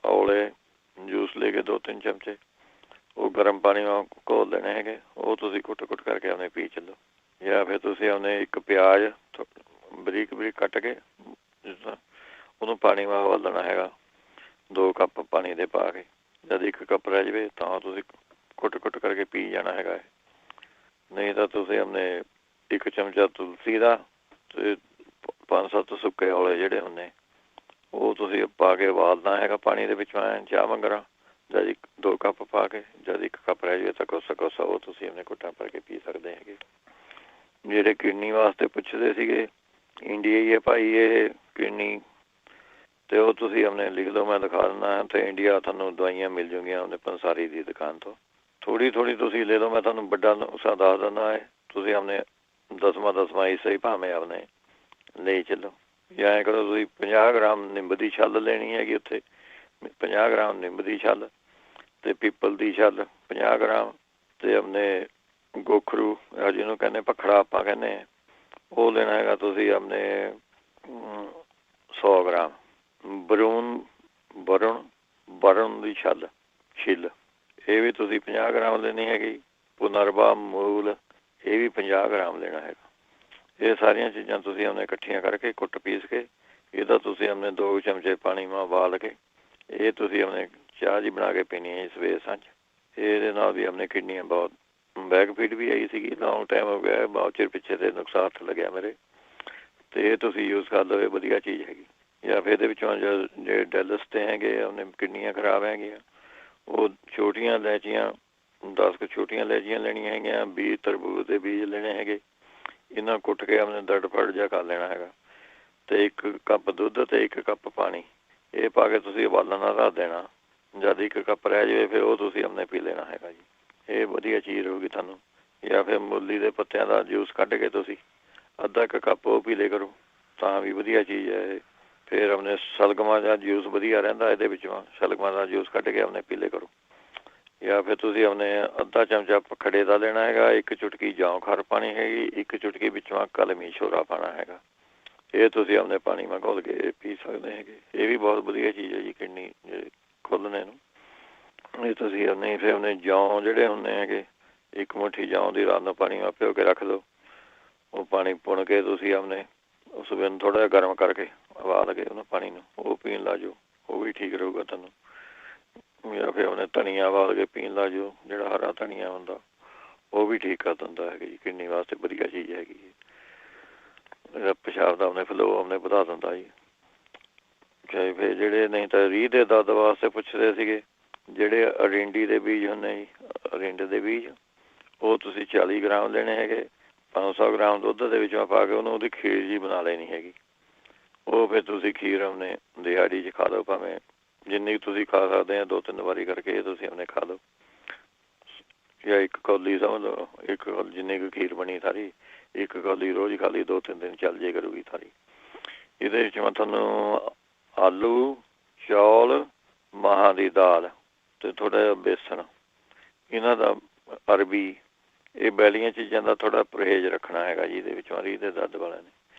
ਔਲੇ ਜੂਸ ਲੈ ਕੇ 2-3 ਚਮਚੇ ਉਹ ਗਰਮ ਪਾਣੀ ਘੋਲ ਦੇਣੇ ਹੈਗੇ, ਉਹ ਤੁਸੀਂ ਘੁੱਟ ਕਰਕੇ ਪੀ ਚੱਲੋ। ਜਾਂ ਫਿਰ ਤੁਸੀਂ 1 ਪਿਆਜ਼ ਬਰੀਕ ਕੱਟ ਕੇ, ਜਿਸ ਤਰ੍ਹਾਂ ਉਹਨੂੰ ਪਾਣੀ ਵਾਂ ਉਬਾਲਣਾ ਹੈਗਾ, 2 ਕੱਪ ਪਾਣੀ ਦੇ ਪਾ ਕੇ, ਜਦ 1 ਕੱਪ ਰਹਿ ਜਾਵੇ ਤਾਂ ਤੁਸੀਂ ਘੁੱਟ ਕਰਕੇ ਪੀ ਜਾਣਾ ਹੈਗਾ। ਨਹੀਂ ਤਾਂ ਤੁਸੀਂ 1 ਚਮਚਾ ਤੁਲਸੀ ਦਾ ਤੇ 5-7 ਸੁੱਕੇ ਔਲੇ ਜਿਹੜੇ ਹੁੰਦੇ, ਉਹ ਤੁਸੀਂ ਪਾ ਕੇ ਉਬਾਲਣਾ ਹੈਗਾ ਪਾਣੀ ਦੇ ਵਿੱਚ, ਚਾਹ ਵਾਂਗਰਾਂ। ਜਦ 2 ਕੱਪ ਪਾ ਕੇ, ਜਦ 1 ਕੱਪ ਰਹਿ ਜਾਵੇ ਤਾਂ ਕੋਸਾ ਉਹ ਤੁਸੀਂ ਘੁੱਟਾਂ ਭਰ ਕੇ ਪੀ ਸਕਦੇ ਹੈਗੇ। ਜਿਹੜੇ ਕਿਡਨੀ ਵਾਸਤੇ ਪੁੱਛਦੇ ਸੀਗੇ, ਇੰਡੀਆ ਹੀ ਹੈ ਭਾਈ ਇਹ ਕਿਡਨੀ, ਤੇ ਉਹ ਤੁਸੀਂ ਆਪਣੇ ਲਿਖ ਲਓ, ਮੈਂ ਦਿਖਾ ਦਿੰਦਾ। ਤੇ ਇੰਡੀਆ ਤੁਹਾਨੂੰ ਦਵਾਈਆਂ ਮਿਲ ਜੂਗੀਆਂ ਉਹਨੇ ਪੰਸਾਰੀ ਦੀ ਦੁਕਾਨ ਤੋਂ। ਥੋੜ੍ਹੀ ਤੁਸੀਂ ਲੈ ਲਓ, ਮੈਂ ਤੁਹਾਨੂੰ ਵੱਡਾ ਨੁਕਸਾ ਦੱਸ ਦਿੰਦਾ ਹੈ। ਤੁਸੀਂ ਆਪਣੇ ਦਸਵਾਂ ਹਿੱਸਾ ਹੀ ਭਾਵੇਂ ਆਪਣੇ ਲਈ ਚੱਲੋ। ਜਾਂ ਐਂ ਕਰੋ, ਤੁਸੀਂ 50 ਗ੍ਰਾਮ ਨਿੰਬ ਦੀ ਛੱਲ ਲੈਣੀ ਹੈਗੀ ਉੱਥੇ, 50 ਗ੍ਰਾਮ ਨਿੰਬ ਦੀ ਛੱਲ, ਤੇ ਪੀਪਲ ਦੀ ਛੱਲ 50 ਗ੍ਰਾਮ, ਤੇ ਆਪਣੇ ਗੋਖਰੂ ਜਿਹਨੂੰ ਕਹਿੰਦੇ ਭਖੜਾ ਆਪਾਂ ਕਹਿੰਦੇ ਹਾਂ, ਉਹ ਲੈਣਾ ਹੈਗਾ ਤੁਸੀਂ ਆਪਣੇ 100 ਗ੍ਰਾਮ। ਬਰੁਣ ਦੀ ਛਿੱਲ ਇਹ ਵੀ ਤੁਸੀਂ 50 ਗ੍ਰਾਮ ਲੈਣੀ ਹੈਗੀ। ਪੁਨਰਵਾ ਮੂਲ ਇਹ ਵੀ 50 ਗ੍ਰਾਮ ਲੈਣਾ ਹੈਗਾ। ਇਹ ਸਾਰੀਆਂ ਚੀਜ਼ਾਂ ਤੁਸੀਂ ਆਪਣੇ ਇਕੱਠੀਆਂ ਕਰਕੇ ਕੁੱਟ ਪੀਸ ਕੇ, ਇਹਦਾ ਤੁਸੀਂ ਆਪਣੇ 2 ਚਮਚੇ ਪਾਣੀ ਮਾ ਉਬਾਲ ਕੇ ਇਹ ਤੁਸੀਂ ਆਪਣੇ ਚਾਹ ਜੀ ਬਣਾ ਕੇ ਪੀਣੀ ਹੈ ਸਵੇਰ ਸਾਂਝ। ਇਹਦੇ ਨਾਲ ਵੀ ਆਪਣੇ ਕਿਡਨੀਆਂ ਬਹੁਤ ਬੈਕਫੀਟ ਵੀ ਆਈ ਸੀਗੀ, ਲੌਂਗ ਟਾਈਮ ਹੋ ਗਿਆ, ਬਹੁਤ ਚਿਰ ਪਿੱਛੇ ਤੇ ਨੁਕਸਾਨ ਹੱਥ ਲੱਗਿਆ ਮੇਰੇ, ਤੇ ਇਹ ਤੁਸੀਂ ਯੂਜ਼ ਕਰ ਲਓ, ਵਧੀਆ ਚੀਜ਼ ਹੈਗੀ। ਜਾਂ ਫਿਰ ਇਹਦੇ ਵਿੱਚੋਂ ਜਿਹੜੇ ਡੈਲਸ ਤੇ ਹੈਗੇ ਆਪਣੇ ਕਿਡਨੀਆਂ ਖਰਾਬ ਹੈਗੀਆਂ, ਉਹ ਛੋਟੀਆਂ ਇਲਾਇਚੀਆਂ 10 ਕੁ ਛੋਟੀਆਂ ਇਲਾਇਚੀਆਂ ਲੈਣੀਆਂ ਹੈਗੀਆਂ, 20 ਤਰਬੂਜ ਦੇ ਬੀਜ ਲੈਣੇ ਹੈਗੇ। ਇਹਨਾਂ ਕੁੱਟ ਕੇ ਆਪਣੇ ਦਰਦ ਫੜ ਜਿਹਾ ਕਰ ਲੈਣਾ ਹੈਗਾ, ਤੇ 1 ਕੱਪ ਦੁੱਧ ਤੇ 1 ਕੱਪ ਪਾਣੀ ਇਹ ਪਾ ਕੇ ਤੁਸੀਂ ਉਬਾਲਣ ਨਾਲ ਰੱਖ ਦੇਣਾ। ਜਦ 1 ਕੱਪ ਰਹਿ ਜਾਵੇ ਫਿਰ ਉਹ ਤੁਸੀਂ ਆਪਣੇ ਪੀ ਲੈਣਾ ਹੈਗਾ ਜੀ। ਇਹ ਵਧੀਆ ਚੀਜ਼ ਰਹੂਗੀ ਤੁਹਾਨੂੰ। ਜਾਂ ਫਿਰ ਮੂਲੀ ਦੇ ਪੱਤਿਆਂ ਦਾ ਜੂਸ ਕੱਢ ਕੇ ਤੁਸੀਂ ਅੱਧਾ 1 ਕੱਪ ਉਹ ਪੀ ਲਿਆ ਕਰੋ, ਤਾਂ ਵੀ ਵਧੀਆ ਚੀਜ਼ ਹੈ ਇਹ। ਫਿਰ ਆਪਣੇ ਸ਼ਲਗਮਾਂ ਦਾ ਜੂਸ ਵਧੀਆ ਰਹਿੰਦਾ, ਇਹਦੇ ਵਿੱਚੋਂ ਸ਼ਲਗਮਾਂ ਦਾ ਜੂਸ ਕੱਢ ਕੇ ਆਪਣੇ ਪੀ ਲਿਆ ਕਰੋ। ਜਾਂ ਫਿਰ ਤੁਸੀਂ ਆਪਣੇ ਅੱਧਾ ਚਮਚਾ ਖੜੇ ਦਾ ਲੈਣਾ ਹੈਗਾ, 1 ਚੁਟਕੀ ਜੌਂ ਖਰ ਪਾਣੀ ਹੈਗੀ, 1 ਚੁਟਕੀ ਵਿੱਚੋਂ ਕਲਮੀ ਛੋਰਾ ਪਾਣਾ ਹੈਗਾ। ਇਹ ਤੁਸੀਂ ਆਪਣੇ ਪਾਣੀ ਮਾ ਘੋਲ ਕੇ ਪੀ ਸਕਦੇ ਹੈਗੇ। ਇਹ ਵੀ ਬਹੁਤ ਵਧੀਆ ਚੀਜ਼ ਹੈ ਜੀ ਕਿਡਨੀ ਖੋਲ੍ਹਣੇ ਨੂੰ। ਇਹ ਤੁਸੀਂ ਆਪਣੇ ਫਿਰ ਆਪਣੇ ਜੌਂ ਜਿਹੜੇ ਹੁੰਦੇ ਹੈਗੇ, 1 ਮੁੱਠੀ ਜੌਂ ਦੀ ਰਾਤ ਨੂੰ ਪਾਣੀ ਮਾ ਭਿਓ ਕੇ ਰੱਖ ਲਓ। ਉਹ ਪਾਣੀ ਪੁਣ ਕੇ ਤੁਸੀਂ ਆਪਣੇ ਉਸ ਵੇਲੇ ਥੋੜ੍ਹਾ ਜਿਹਾ ਗਰਮ ਕਰਕੇ ਉਬਾਲ ਕੇ ਉਹਨਾਂ ਪਾਣੀ ਨੂੰ ਉਹ ਪੀਣ ਲਾ ਜਾਓ, ਉਹ ਵੀ ਠੀਕ ਰਹੂਗਾ ਤੁਹਾਨੂੰ। ਜਾਂ ਫਿਰ ਉਹਨੇ ਧਨੀਆ ਉਬਾਲ ਕੇ ਪੀਣ ਲਾ ਜਾਓ, ਜਿਹੜਾ ਹਰਾ ਧਨੀਆ ਹੁੰਦਾ ਉਹ ਵੀ ਠੀਕ ਕਰ ਦਿੰਦਾ ਹੈਗਾ ਜੀ। ਕਿਡਨੀ ਵਾਸਤੇ ਵਧੀਆ ਚੀਜ਼ ਹੈਗੀ। ਪਿਸ਼ਾਬ ਦਾ ਉਹਨੇ ਫਲੋ ਉਹਨੇ ਵਧਾ ਦਿੰਦਾ ਜੀ। ਫਿਰ ਜਿਹੜੇ ਨਹੀਂ ਤਾਂ ਰੀਹ ਦੇ ਦਰਦ ਵਾਸਤੇ ਪੁੱਛਦੇ ਸੀਗੇ, ਜਿਹੜੇ ਅਰਿੰਡੀ ਦੇ ਬੀਜ ਹੁੰਦੇ ਜੀ, ਅਰਿੰਡ ਦੇ ਬੀਜ ਉਹ ਤੁਸੀਂ 40 ਗ੍ਰਾਮ ਲੈਣੇ ਹੈਗੇ। 500 ਗ੍ਰਾਮ ਦੁੱਧ ਦੇ ਵਿੱਚੋਂ ਪਾ ਕੇ ਉਹਦੀ ਖੀਰ ਜੀ ਬਣਾ ਲੈਣੀ ਹੈਗੀ। ਉਹ ਫਿਰ ਤੁਸੀਂ ਖੀਰ ਆਪਣੇ ਦਿਹਾੜੀ 'ਚ ਖਾ ਲਓ, ਭਾਵੇਂ ਜਿੰਨੀ ਤੁਸੀਂ ਖਾ ਸਕਦੇ ਆ, 2-3 ਵਾਰੀ ਕਰਕੇ ਤੁਸੀਂ ਆਪਣੇ ਖਾ ਲਓ। ਜਾਂ 1 ਕੌਲੀ ਸਮਝ ਲਓ, 1 ਕੌਲੀ ਜਿੰਨੀ ਕੁ ਖੀਰ ਬਣੀ ਸਾਰੀ 1 ਕੌਲੀ ਰੋਜ਼ ਖਾ ਲਈ, 2-3 ਦਿਨ ਚੱਲ ਜੇ ਕਰੂਗੀ ਸਾਰੀ। ਇਹਦੇ ਵਿੱਚ ਮੈਂ ਤੁਹਾਨੂੰ ਆਲੂ, ਚੌਲ, ਮਾਹਾਂ ਦੀ ਦਾਲ ਤੇ ਥੋੜ੍ਹਾ ਜਿਹਾ ਬੇਸਣ, ਇਹਨਾਂ ਦਾ ਅਰਬੀ, ਇਹ ਬੈਲੀਆਂ ਚੀਜ਼ਾਂ ਦਾ ਥੋੜ੍ਹਾ ਪਰਹੇਜ਼ ਰੱਖਣਾ ਹੈਗਾ ਜੀ। ਇਹਦੇ ਵਿੱਚੋਂ ਰੀਹ ਦੇ ਦਰਦ ਵਾਲਿਆਂ ਨੇ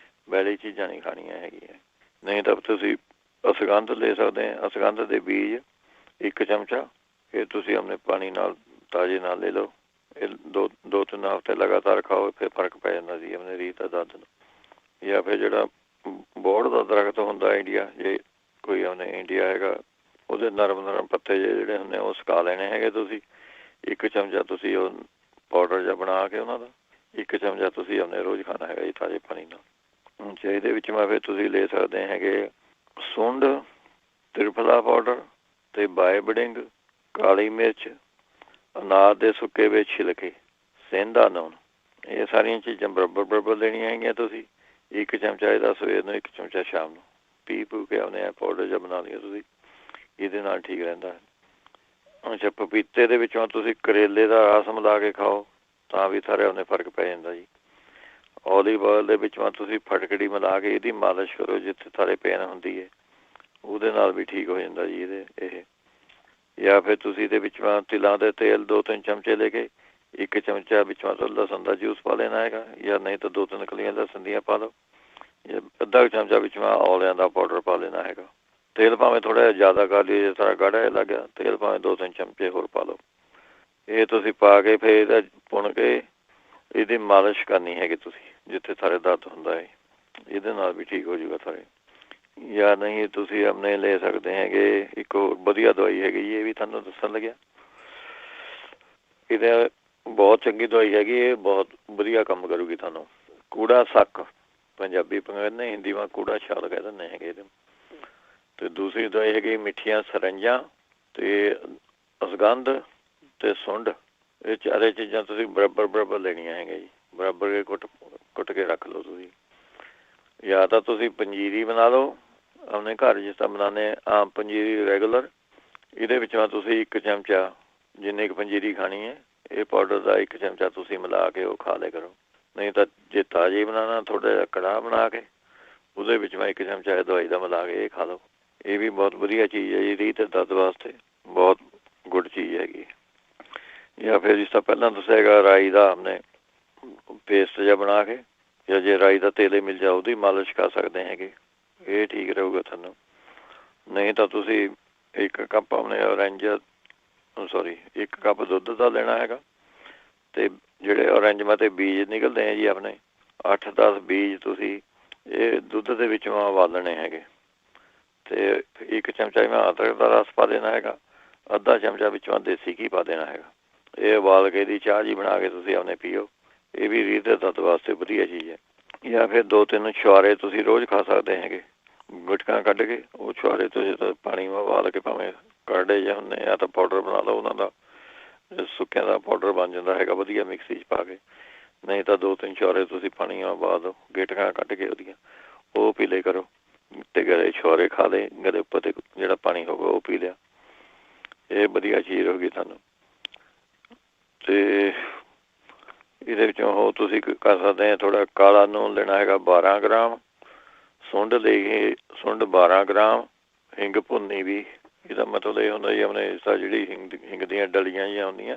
ਬੈਲੀ ਚੀਜ਼ਾਂ ਨਹੀਂ ਖਾਣੀਆਂ ਹੈਗੀਆਂ। ਨਹੀਂ ਤਾਂ ਤੁਸੀਂ ਅਸਗੰਧ ਲੈ ਸਕਦੇ ਆ, ਅਸਗੰਧ ਦੇ ਬੀਜ 1 ਚਮਚਾ, ਇਹ ਤੁਸੀਂ ਆਪਣੇ ਪਾਣੀ ਨਾਲ ਤਾਜ਼ੇ ਨਾਲ ਲੈ ਲਓ। ਇਹ 2-3 ਹਫ਼ਤੇ ਲਗਾਤਾਰ ਖਾਓ, ਫਿਰ ਫਰਕ ਪੈ ਜਾਂਦਾ ਜੀ ਆਪਣੇ ਰੀਹ ਦਾ ਦਰਦ ਨੂੰ। ਜਾਂ ਫਿਰ ਜਿਹੜਾ ਬੋਹੜ ਦਾ ਦਰਖਤ ਹੁੰਦਾ ਇੰਡੀਆ, ਜੇ ਕੋਈ ਆਪਣੇ ਇੰਡੀਆ ਹੈਗਾ, ਉਹਦੇ ਨਰਮ ਪੱਤੇ ਜਿਹੜੇ ਹੁੰਦੇ ਉਹ ਸੁਕਾ ਲੈਣੇ ਹੈਗੇ ਤੁਸੀਂ। 1 ਚਮਚਾ ਤੁਸੀਂ ਉਹ ਪਾਊਡਰ ਜਿਹਾ ਬਣਾ ਕੇ ਉਹਨਾਂ ਦਾ 1 ਚਮਚਾ ਤੁਸੀਂ ਆਪਣੇ ਰੋਜ਼ ਖਾਣਾ ਹੈਗਾ ਜੀ ਤਾਜ਼ੇ ਪਾਣੀ ਨਾਲ। ਇਹਦੇ ਵਿੱਚ ਮੈਂ ਫਿਰ ਤੁਸੀਂ ਲੈ ਸਕਦੇ ਹੈਗੇ ਸੁੰਡ, ਤ੍ਰਿਫਲਾ ਪਾਊਡਰ ਤੇ ਬਾਇਬਡਿੰਗ, ਕਾਲੀ ਮਿਰਚ, ਅਨਾਰ ਦੇ ਸੁੱਕੇ ਵਿੱਚ ਛਿਲਕੇ, ਸੇਂਦਾ ਨੂਣ, ਇਹ ਸਾਰੀਆਂ ਚੀਜ਼ਾਂ ਬਰਾਬਰ ਲੈਣੀਆਂ ਹੈਗੀਆਂ ਤੁਸੀਂ। 1 ਚਮਚਾ ਇਹਦਾ ਸਵੇਰ ਨੂੰ, 1 ਚਮਚਾ ਸ਼ਾਮ ਨੂੰ ਪੀ ਕੇ ਆਪਣੇ ਪਾਊਡਰ ਜਿਹਾ ਬਣਾ ਲਿਆ ਤੁਸੀਂ। ਇਹਦੇ ਨਾਲ ਠੀਕ ਰਹਿੰਦਾ ਹੈ। ਅੱਛਾ, ਪਪੀਤੇ ਦੇ ਵਿੱਚੋਂ ਤੁਸੀਂ ਕਰੇਲੇ ਦਾ ਰਸ ਮਿਲਾ ਕੇ ਖਾਓ, ਤਾਂ ਵੀ ਸਾਰੇ ਉਹਨੇ ਫਰਕ ਪੈ ਜਾਂਦਾ ਜੀ। ਓਲੀਵ ਆਇਲ ਦੇ ਵਿੱਚੋਂ ਤੁਸੀਂ ਫਟਕੜੀ ਮਿਲਾ ਕੇ ਇਹਦੀ ਮਾਲਿਸ਼ ਕਰੋ ਜਿੱਥੇ ਸਾਰੇ ਪੇਨ ਹੁੰਦੀ ਹੈ, ਉਹਦੇ ਨਾਲ ਵੀ ਠੀਕ ਹੋ ਜਾਂਦਾ ਜੀ ਇਹ। ਜਾਂ ਫਿਰ ਤੁਸੀਂ ਇਹਦੇ ਵਿੱਚੋਂ ਤਿਲਾਂ ਦੇ ਤੇਲ 2-3 ਚਮਚੇ ਲੈ ਕੇ 1 ਚਮਚਾ ਵਿੱਚੋਂ ਲਸਣ ਦਾ ਜੂਸ ਪਾ ਲੈਣਾ ਹੈਗਾ, ਜਾਂ ਨਹੀਂ ਤਾਂ 2-3 ਕਲੀਆਂ ਲਸਣ ਦੀਆਂ ਪਾ ਲਓ। ਅੱਧਾ ਚਮਚਾ ਵਿੱਚੋਂ ਔਲਿਆਂ ਦਾ ਪਾਊਡਰ ਪਾ ਲੈਣਾ ਹੈਗਾ। ਤੇਲ ਭਾਵੇਂ ਥੋੜ੍ਹਾ ਜਿਹਾ ਜ਼ਿਆਦਾ ਕਰ ਲਈਏ, ਜੇ ਸਾਰਾ ਗਾੜਾ ਜਿਹਾ ਲੱਗਿਆ ਤੇਲ ਭਾਵੇਂ 2-3 ਚਮਚੇ ਹੋਰ ਪਾ ਲਓ। ਇਹ ਤੁਸੀਂ ਪਾ ਕੇ ਫਿਰ ਇਹਦਾ ਪੁਣ ਕੇ ਇਹਦੀ ਮਾਲਿਸ਼ ਕਰਨੀ ਹੈਗੀ ਤੁਸੀਂ ਜਿੱਥੇ ਸਾਰੇ ਦਰਦ ਹੁੰਦਾ ਹੈ, ਇਹਦੇ ਨਾਲ ਵੀ ਠੀਕ ਹੋ ਜਾਊਗਾ ਸਾਰੇ। ਜਾਂ ਨਹੀਂ ਤੁਸੀਂ ਆਪਣੇ ਲੈ ਸਕਦੇ ਹੈਗੇ, ਇੱਕ ਹੋਰ ਵਧੀਆ ਦਵਾਈ ਹੈਗੀ ਜੀ, ਇਹ ਵੀ ਤੁਹਾਨੂੰ ਦੱਸਣ ਲੱਗਿਆ। ਇਹਦਾ ਬਹੁਤ ਚੰਗੀ ਦਵਾਈ ਹੈਗੀ, ਇਹ ਬਹੁਤ ਵਧੀਆ ਕੰਮ ਕਰੂਗੀ ਤੁਹਾਨੂੰ। ਕੂੜਾ ਸੱਕ ਪੰਜਾਬੀ ਕਹਿੰਦੇ, ਹਿੰਦੀ ਮਾ ਕੂੜਾ ਛਾਲ ਕਹਿ ਦਿੰਦੇ ਹੈਗੇ ਇਹਦੇ। ਅਤੇ ਦੂਸਰੀ ਦਵਾਈ ਹੈਗੀ ਮਿੱਠੀਆਂ ਸਰੰਜਾਂ ਅਤੇ ਅਸਗੰਧ ਅਤੇ ਸੁੰਡ, ਇਹ ਚਾਰੇ ਚੀਜ਼ਾਂ ਤੁਸੀਂ ਬਰਾਬਰ ਲੈਣੀਆਂ ਹੈਗੀਆਂ ਜੀ। ਬਰਾਬਰ ਕੇ ਕੁੱਟ ਕੇ ਰੱਖ ਲਓ ਤੁਸੀਂ। ਜਾਂ ਤਾਂ ਤੁਸੀਂ ਪੰਜੀਰੀ ਬਣਾ ਲਓ ਆਪਣੇ ਘਰ, ਜਿਸ ਤਰ੍ਹਾਂ ਬਣਾਉਂਦੇ ਆਮ ਪੰਜੀਰੀ ਰੈਗੂਲਰ। ਇਹਦੇ ਵਿੱਚ ਤੁਸੀਂ 1 ਚਮਚਾ, ਜਿੰਨੀ ਕੁ ਪੰਜੀਰੀ ਖਾਣੀ ਹੈ, ਇਹ ਪਾਊਡਰ ਦਾ 1 ਚਮਚਾ ਤੁਸੀਂ ਮਿਲਾ ਕੇ ਉਹ ਖਾ ਲਿਆ ਕਰੋ। ਨਹੀਂ ਤਾਂ ਜੇ ਤਾਜ਼ੀ ਬਣਾਉਣਾ ਥੋੜ੍ਹਾ ਜਿਹਾ ਕੜਾਹ ਬਣਾ ਕੇ ਉਹਦੇ ਵਿੱਚ 1 ਚਮਚਾ ਦਵਾਈ ਦਾ ਮਿਲਾ ਕੇ ਇਹ ਖਾ ਲਓ। ਇਹ ਵੀ ਬਹੁਤ ਵਧੀਆ ਚੀਜ਼ ਹੈ ਜੀ, ਰੀਹ ਅਤੇ ਦਰਦ ਵਾਸਤੇ ਬਹੁਤ ਗੁੱਡ ਚੀਜ਼ ਹੈਗੀ। ਜਾਂ ਫਿਰ ਜਿਸ ਤਰ੍ਹਾਂ ਪਹਿਲਾਂ ਦੱਸਿਆ ਹੈਗਾ, ਰਾਈ ਦਾ ਆਪਣੇ ਪੇਸਟ ਜਿਹਾ ਬਣਾ ਕੇ, ਜਾਂ ਜੇ ਰਾਈ ਦਾ ਤੇਲ ਮਿਲ ਜਾ ਉਹਦੀ ਮਾਲਿਸ਼ ਕਰ ਸਕਦੇ ਹੈਗੇ, ਇਹ ਠੀਕ ਰਹੂਗਾ ਤੁਹਾਨੂੰ। ਨਹੀਂ ਤਾਂ ਤੁਸੀਂ 1 ਕੱਪ ਆਪਣੇ ਇੱਕ ਕੱਪ ਦੁੱਧ ਦਾ ਲੈਣਾ ਹੈਗਾ, ਅਤੇ ਜਿਹੜੇ ਔਰੰਜਮਾ ਅਤੇ ਬੀਜ ਨਿਕਲਦੇ ਹੈ ਜੀ ਆਪਣੇ 8-10 ਬੀਜ ਤੁਸੀਂ ਇਹ ਦੁੱਧ ਦੇ ਵਿੱਚੋਂ ਉਬਾਲਣੇ ਹੈਗੇ, ਅਤੇ 1 ਚਮਚਾ ਅਦਰਕ ਦਾ ਰਸ ਪਾ ਦੇਣਾ ਹੈਗਾ, ਅੱਧਾ ਚਮਚਾ ਵਿੱਚੋਂ ਦੇਸੀ ਘੀ ਪਾ ਦੇਣਾ ਹੈਗਾ। ਇਹ ਉਬਾਲ ਕੇ ਇਹਦੀ ਚਾਹ ਜੀ ਬਣਾ ਕੇ ਤੁਸੀਂ ਆਪਣੇ ਪੀਓ। ਇਹ ਵੀ ਰੀਹ ਦੇ ਦਰਦ ਵਾਸਤੇ ਵਧੀਆ ਚੀਜ਼ ਹੈ। ਜਾਂ ਫਿਰ 2-3 ਛੁਹਾਰੇ ਤੁਸੀਂ ਰੋਜ਼ ਖਾ ਸਕਦੇ ਹੈਗੇ, ਗੁਟਕਾਂ ਕੱਢ ਕੇ। ਉਹ ਛੁਹਾਰੇ ਤੁਸੀਂ ਪਾਣੀ ਉਬਾਲ ਕੇ ਭਾਵੇਂ ਕਾੜੇ ਜਿਹੇ ਹੁੰਦੇ, ਜਾਂ ਤਾਂ ਪਾਊਡਰ ਬਣਾ ਲਓ ਉਹਨਾਂ ਦਾ, ਸੁੱਕਿਆਂ ਦਾ ਪਾਊਡਰ ਬਣ ਜਾਂਦਾ ਹੈਗਾ ਵਧੀਆ ਮਿਕਸੀ 'ਚ ਪਾ ਕੇ। ਨਹੀਂ ਤਾਂ 2-3 ਛੁਹਾਰੇ ਤੁਸੀਂ ਪਾਣੀ ਉਬਾਲ ਦਿਓ, ਗਿਟਕਾਂ ਕੱਢ ਕੇ ਉਹਦੀਆਂ, ਉਹ ਪੀ ਲਿਆ ਕਰੋ। ਅਤੇ ਗਲੇ ਛੁਹਾਰੇ ਖਾ ਲਏ, ਗਲੇ ਉੱਪਰ 'ਤੇ ਜਿਹੜਾ ਪਾਣੀ ਹੋਊਗਾ ਉਹ ਪੀ ਲਿਆ। ਇਹ ਵਧੀਆ ਚੀਜ਼ ਰਹੂਗੀ ਤੁਹਾਨੂੰ। ਅਤੇ ਇਹਦੇ ਵਿੱਚੋਂ ਉਹ ਤੁਸੀਂ ਕਰ ਸਕਦੇ ਆ, ਥੋੜ੍ਹਾ ਕਾਲਾ ਲੂਣ ਲੈਣਾ ਹੈਗਾ 12 ਗ੍ਰਾਮ, ਸੁੰਡ ਲਈ ਸੁੰਡ 12 ਗ੍ਰਾਮ, ਹਿੰਗ ਭੁੰਨੀ ਵੀ। ਇਹਦਾ ਮਤਲਬ ਇਹ ਹੁੰਦਾ ਜੀ ਆਪਣੇ ਇਸ ਤਰ੍ਹਾਂ ਜਿਹੜੀ ਹਿੰਗ ਦੀਆਂ ਡਲੀਆਂ ਜਿਹੀਆਂ ਹੁੰਦੀਆਂ,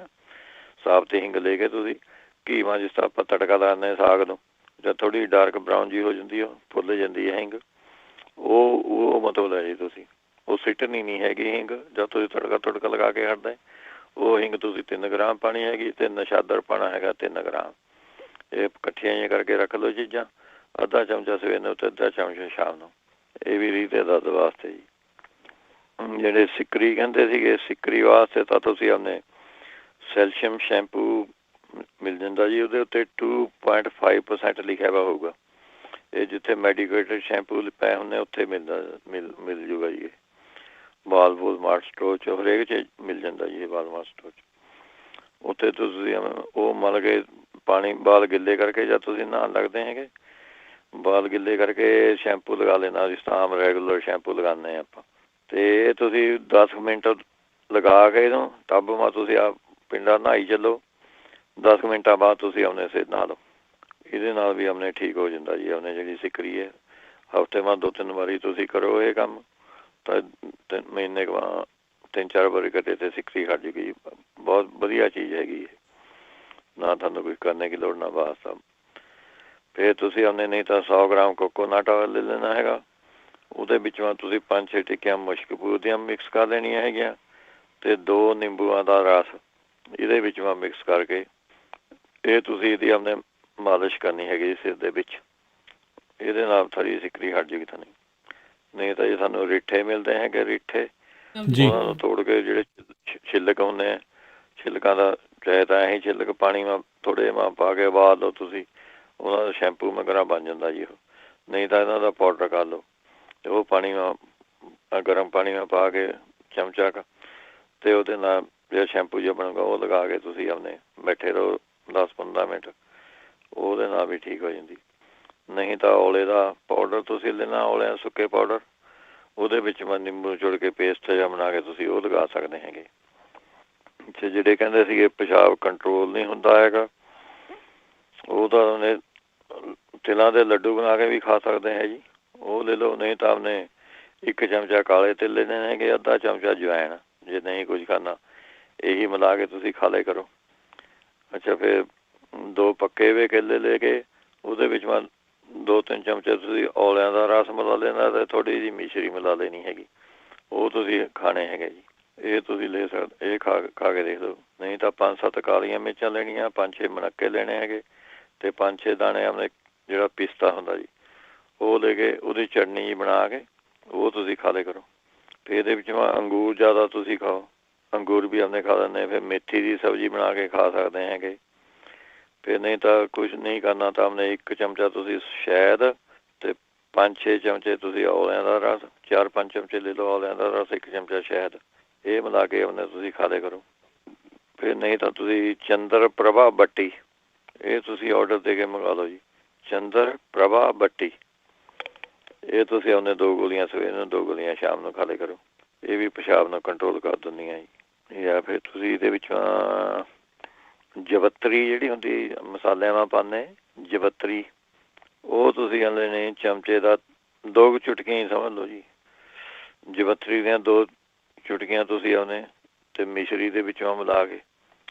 ਸਾਬਤ ਹਿੰਗ ਲੈ ਕੇ ਤੁਸੀਂ ਘੀਵਾਂ, ਜਿਸ ਤਰ੍ਹਾਂ ਆਪਾਂ ਤੜਕਾ ਲਾਉਂਦੇ ਸਾਗ ਨੂੰ, ਜਦ ਥੋੜ੍ਹੀ ਡਾਰਕ ਬਰਾਊਨ ਜਿਹੀ ਹੋ ਜਾਂਦੀ, ਉਹ ਫੁੱਲ ਜਾਂਦੀ ਹੈ ਹਿੰਗ, ਉਹ ਮਤਲਬ ਹੈ ਜੀ ਤੁਸੀਂ ਉਹ ਸਿੱਟਣੀ ਨਹੀਂ ਹੈਗੀ ਹਿੰਗ। ਜਦ ਤੁਸੀਂ ਤੜਕਾ ਲਗਾ ਕੇ ਹਟਦਾ, ਉਹ ਹਿੰਗ ਤੁਸੀਂ 3 ਗ੍ਰਾਮ ਪਾਣੀ ਹੈਗੀ, ਅਤੇ ਨਸ਼ਾਦਰ ਪਾਉਣਾ ਹੈਗਾ 3 ਗ੍ਰਾਮ। ਇਹ ਇਕੱਠੀਆਂ ਜਿਹੀਆਂ ਕਰਕੇ ਰੱਖ ਲਓ ਚੀਜ਼ਾਂ। ਅੱਧਾ ਚਮਚਾ ਸਵੇਰ ਨੂੰ ਅਤੇ ਅੱਧਾ ਚਮਚਾ ਸ਼ਾਮ ਨੂੰ। ਇਹ ਵੀ ਰੀਹ ਦੇ ਦਰਦ ਵਾਸਤੇ ਜੀ। ਜਿਹੜੇ ਸਿੱਕਰੀ ਕਹਿੰਦੇ ਸੀਗੇ, ਸਿੱਕਰੀ ਵਾਸਤੇ ਤਾਂ ਤੁਸੀਂ ਆਪਣੇ ਸੈਲਸ਼ੀਅਮ ਸ਼ੈਂਪੂ ਮਿਲ ਜਾਂਦਾ ਜੀ, ਉਹਦੇ ਉੱਤੇ 2.5% ਲਿਖਿਆ ਵਾ ਹੋਊਗਾ। ਇਹ ਜਿੱਥੇ ਮੈਡੀਕੇਟਡ ਸ਼ੈਂਪੂ ਪਏ ਹੁੰਦੇ ਉੱਥੇ ਮਿਲ ਜੂਗਾ ਜੀ। ਇਹ ਵਾਲਮਾਰਟ ਸਟੋਰ 'ਚ ਹਰੇਕ 'ਚ ਮਿਲ ਜਾਂਦਾ ਜੀ। ਇਹ ਵਾਲਮਾਰਟ ਸਟੋਰ 'ਚ ਉੱਥੇ ਤੁਸੀਂ ਉਹ ਮਲ ਕੇ ਪਾਣੀ ਬਾਲ ਗਿੱਲੇ ਕਰਕੇ, ਜਦ ਤੁਸੀਂ ਨਹਾਉਣ ਲੱਗਦੇ ਹੈਗੇ, ਬਾਲ ਗਿੱਲੇ ਕਰਕੇ ਸ਼ੈਂਪੂ ਲਗਾ ਲੈਣਾ, ਜਿਸ ਤਰ੍ਹਾਂ ਆਮ ਰੈਗੂਲਰ ਸ਼ੈਂਪੂ ਲਗਾਉਂਦੇ ਹਾਂ ਆਪਾਂ। ਅਤੇ ਇਹ ਤੁਸੀਂ 10 ਮਿੰਟ ਲਗਾ ਕੇ ਇਹਨੂੰ ਟੱਬ ਮਾ ਤੁਸੀਂ ਪਿੰਡਾਂ ਨਹਾਈ ਚੱਲੋ, 10 ਮਿੰਟਾਂ ਬਾਅਦ ਤੁਸੀਂ ਆਪਣੇ ਸਿਰ ਨਹਾ ਲਓ। ਇਹਦੇ ਨਾਲ ਵੀ ਆਪਣੇ ਠੀਕ ਹੋ ਜਾਂਦਾ ਜੀ। ਆਪਣੇ ਜਿਹੜੀ ਸਿੱਕਰੀ ਹੈ, ਹਫ਼ਤੇ ਬਾਅਦ 2-3 ਵਾਰੀ ਤੁਸੀਂ ਕਰੋ ਇਹ ਕੰਮ, ਤਾਂ ਮਹੀਨੇ ਬਾਅਦ 3-4 ਵਾਰੀ ਕਦੇ ਤੇ ਸਿੱਕਰੀ ਹਟ ਜੂਗੀ। ਬਹੁਤ ਵਧੀਆ ਚੀਜ਼ ਹੈਗੀ ਹੈ, ਨਾ ਤੁਹਾਨੂੰ ਕੋਈ ਕਰਨੇ ਦੀ ਲੋੜ ਨਾ ਵਾਸਤਾ। ਫਿਰ ਤੁਸੀਂ ਆਪਣੇ ਨਹੀਂ ਤਾਂ 100 ਗ੍ਰਾਮ ਕੋਕੋਨਟ ਆਇਲ ਲੈ ਲੈਣਾ ਹੈਗਾ, ਉਹਦੇ ਵਿੱਚੋਂ ਤੁਸੀਂ 5-6 ਟਿੱਕੀਆਂ ਮੁਸ਼ਕਪੂਰ ਦੀਆਂ ਮਿਕਸ ਕਰ ਲੈਣੀਆਂ ਹੈਗੀਆਂ, ਅਤੇ 2 ਨਿੰਬੂਆਂ ਦਾ ਰਸ ਇਹਦੇ ਵਿੱਚੋਂ ਮਿਕਸ ਕਰਕੇ ਇਹ ਤੁਸੀਂ ਇਹਦੀ ਆਪਣੇ ਮਾਲਿਸ਼ ਕਰਨੀ ਹੈਗੀ ਸਿਰ ਦੇ ਵਿੱਚ। ਇਹਦੇ ਨਾਲ ਸਾਰੀ ਸਿੱਕਰੀ ਹਟ ਜੇਗੀ ਤੁਹਾਨੂੰ। ਨਹੀਂ ਤਾਂ ਜੇ ਸਾਨੂੰ ਰੀਠੇ ਮਿਲਦੇ ਹੈਗੇ, ਰੀਠੇ ਉਹਨਾਂ ਨੂੰ ਤੋੜ ਕੇ ਜਿਹੜੇ ਛਿੱਲਕ ਹੁੰਦੇ ਆ, ਛਿਲਕਾਂ ਦਾ ਚਾਹੇ ਤਾਂ ਐਂ ਛਿੱਲਕ ਪਾਣੀ ਮਾ ਥੋੜ੍ਹੇ ਜਿਹੇ ਪਾ ਕੇ ਉਬਾਲ ਲਓ ਤੁਸੀਂ, ਉਹਨਾਂ ਦਾ ਸ਼ੈਂਪੂ ਵਗੈਰਾ ਬਣ ਜਾਂਦਾ ਜੀ ਉਹ। ਨਹੀਂ ਤਾਂ ਇਹਨਾਂ ਦਾ ਪਾਊਡਰ ਕਰ ਲਓ, ਅਤੇ ਉਹ ਪਾਣੀ ਗਰਮ ਪਾਣੀ ਮਾ ਪਾ ਕੇ ਚਮਚਾ ਕੁ, ਅਤੇ ਉਹਦੇ ਨਾਲ ਜਿਹੜਾ ਸ਼ੈਂਪੂ ਜਿਹਾ ਬਣੂਗਾ ਉਹ ਲਗਾ ਕੇ ਤੁਸੀਂ ਆਪਣੇ ਬੈਠੇ ਰਹੋ 10-15 ਮਿੰਟ, ਉਹਦੇ ਨਾਲ ਵੀ ਠੀਕ ਹੋ ਜਾਂਦੀ। ਨਹੀਂ ਤਾਂ ਔਲੇ ਦਾ ਪਾਊਡਰ ਤੁਸੀਂ ਲੈਣਾ, ਔਲਿਆਂ ਸੁੱਕੇ ਪਾਊਡਰ, ਉਹਦੇ ਵਿੱਚ ਮੈਂ ਨਿੰਬੂ ਚੁੜ ਕੇ ਪੇਸਟ ਜਿਹਾ ਬਣਾ ਕੇ ਤੁਸੀਂ ਉਹ ਲਗਾ ਸਕਦੇ ਹੈਗੇ। ਅਤੇ ਜਿਹੜੇ ਕਹਿੰਦੇ ਸੀਗੇ ਪਿਸ਼ਾਬ ਕੰਟਰੋਲ ਨਹੀਂ ਹੁੰਦਾ ਹੈਗਾ, ਉਹ ਤਾਂ ਉਹਨੇ ਤਿਲਾਂ ਦੇ ਲੱਡੂ ਬਣਾ ਕੇ ਵੀ ਖਾ ਸਕਦੇ ਹੈ ਜੀ, ਉਹ ਲੈ ਲਓ। ਨਹੀਂ ਤਾਂ ਆਪਣੇ 1 ਚਮਚਾ ਕਾਲੇ ਤਿਲ ਲੈਣੇ ਹੈਗੇ, ਅੱਧਾ ਚਮਚਾ ਅਜਵਾਇਣ, ਜੇ ਨਹੀਂ ਕੁਝ ਖਾਣਾ ਇਹੀ ਮਿਲਾ ਕੇ ਤੁਸੀਂ ਖਾ ਲਿਆ ਕਰੋ। ਅੱਛਾ, ਫਿਰ 2 ਪੱਕੇ ਵੇ ਕੇਲੇ ਲੈ ਕੇ ਉਹਦੇ ਵਿੱਚ 2-3 ਚਮਚੇ ਤੁਸੀਂ ਔਲਿਆਂ ਦਾ ਰਸ ਮਿਲਾ ਲੈਣਾ, ਅਤੇ ਥੋੜ੍ਹੀ ਜਿਹੀ ਮਿਸ਼ਰੀ ਮਿਲਾ ਲੈਣੀ ਹੈਗੀ, ਉਹ ਤੁਸੀਂ ਖਾਣੇ ਹੈਗੇ ਜੀ। ਇਹ ਤੁਸੀਂ ਲੈ ਸਕਦੇ, ਇਹ ਖਾ ਕੇ ਦੇਖ ਲਓ। ਨਹੀਂ ਤਾਂ 5-7 ਕਾਲੀਆਂ ਮਿਰਚਾਂ ਲੈਣੀਆਂ, 5-6 ਮਣੱਕੇ ਲੈਣੇ ਹੈਗੇ, ਅਤੇ 5-6 ਦਾਣੇ ਆਪਣੇ ਜਿਹੜਾ ਪਿਸਤਾ ਹੁੰਦਾ ਜੀ ਉਹ ਲੈ ਕੇ ਉਹਦੀ ਚਟਨੀ ਜੀ ਬਣਾ ਕੇ ਉਹ ਤੁਸੀਂ ਖਾ ਲਿਆ ਕਰੋ। ਫਿਰ ਇਹਦੇ ਵਿੱਚ ਅੰਗੂਰ ਜ਼ਿਆਦਾ ਤੁਸੀਂ ਖਾਓ, ਅੰਗੂਰ ਵੀ ਆਪਣੇ ਖਾ ਲੈਂਦੇ। ਫਿਰ ਮੇਥੀ ਦੀ ਸਬਜ਼ੀ ਬਣਾ ਕੇ ਖਾ ਸਕਦੇ ਹੈਗੇ। ਫਿਰ ਨਹੀਂ ਤਾਂ ਕੁਛ ਨਹੀਂ ਕਰਨਾ ਤਾਂ ਆਪਣੇ 1 ਚਮਚਾ ਤੁਸੀਂ ਸ਼ਹਿਦ, ਅਤੇ 5-6 ਚਮਚੇ ਤੁਸੀਂ ਔਲਿਆਂ ਦਾ ਰਸ, 4-5 ਚਮਚੇ ਲੈ ਲਓ ਔਲਿਆਂ ਦਾ ਰਸ, 1 ਚਮਚਾ ਸ਼ਹਿਦ, ਇਹ ਮਿਲਾ ਕੇ ਆਪਣੇ ਤੁਸੀਂ ਖਾ ਲਿਆ ਕਰੋ। ਫਿਰ ਨਹੀਂ ਤਾਂ ਤੁਸੀਂ ਚੰਦਰ ਪ੍ਰਭਾ ਬੱਟੀ, ਇਹ ਤੁਸੀਂ ਆਰਡਰ ਦੇ ਕੇ ਮੰਗਾ ਲਓ ਜੀ। ਚੰਦਰ ਪ੍ਰਭਾ ਬੱਟੀ, ਇਹ ਤੁਸੀਂ ਆਪਣੇ 2 ਗੋਲੀਆਂ ਸਵੇਰ ਨੂੰ, 2 ਗੋਲੀਆਂ ਸ਼ਾਮ ਨੂੰ ਖਾ ਲਿਆ ਕਰੋ। ਇਹ ਵੀ ਪਿਸ਼ਾਬ ਨੂੰ ਕੰਟਰੋਲ ਕਰ ਦਿੰਦੀਆਂ ਜੀ। ਜਾਂ ਫਿਰ ਤੁਸੀਂ ਇਹਦੇ ਵਿੱਚੋਂ ਜਵੱਤਰੀ ਜਿਹੜੀ ਹੁੰਦੀ ਮਸਾਲਿਆਂ ਨਾਲ ਪਾਉਂਦੇ, ਜਵੱਤਰੀ, ਉਹ ਤੁਸੀਂ ਕਹਿੰਦੇ ਨੇ ਚਮਚੇ ਦਾ 2 ਚੁਟਕੀਆਂ ਹੀ ਸਮਝ ਲਓ ਜੀ। ਜਵੱਤਰੀ ਦੀਆਂ 2 ਚੁਟਕੀਆਂ ਤੁਸੀਂ ਉਹਨੇ ਤੇ ਮਿਸ਼ਰੀ ਦੇ ਵਿੱਚੋਂ ਮਿਲਾ ਕੇ,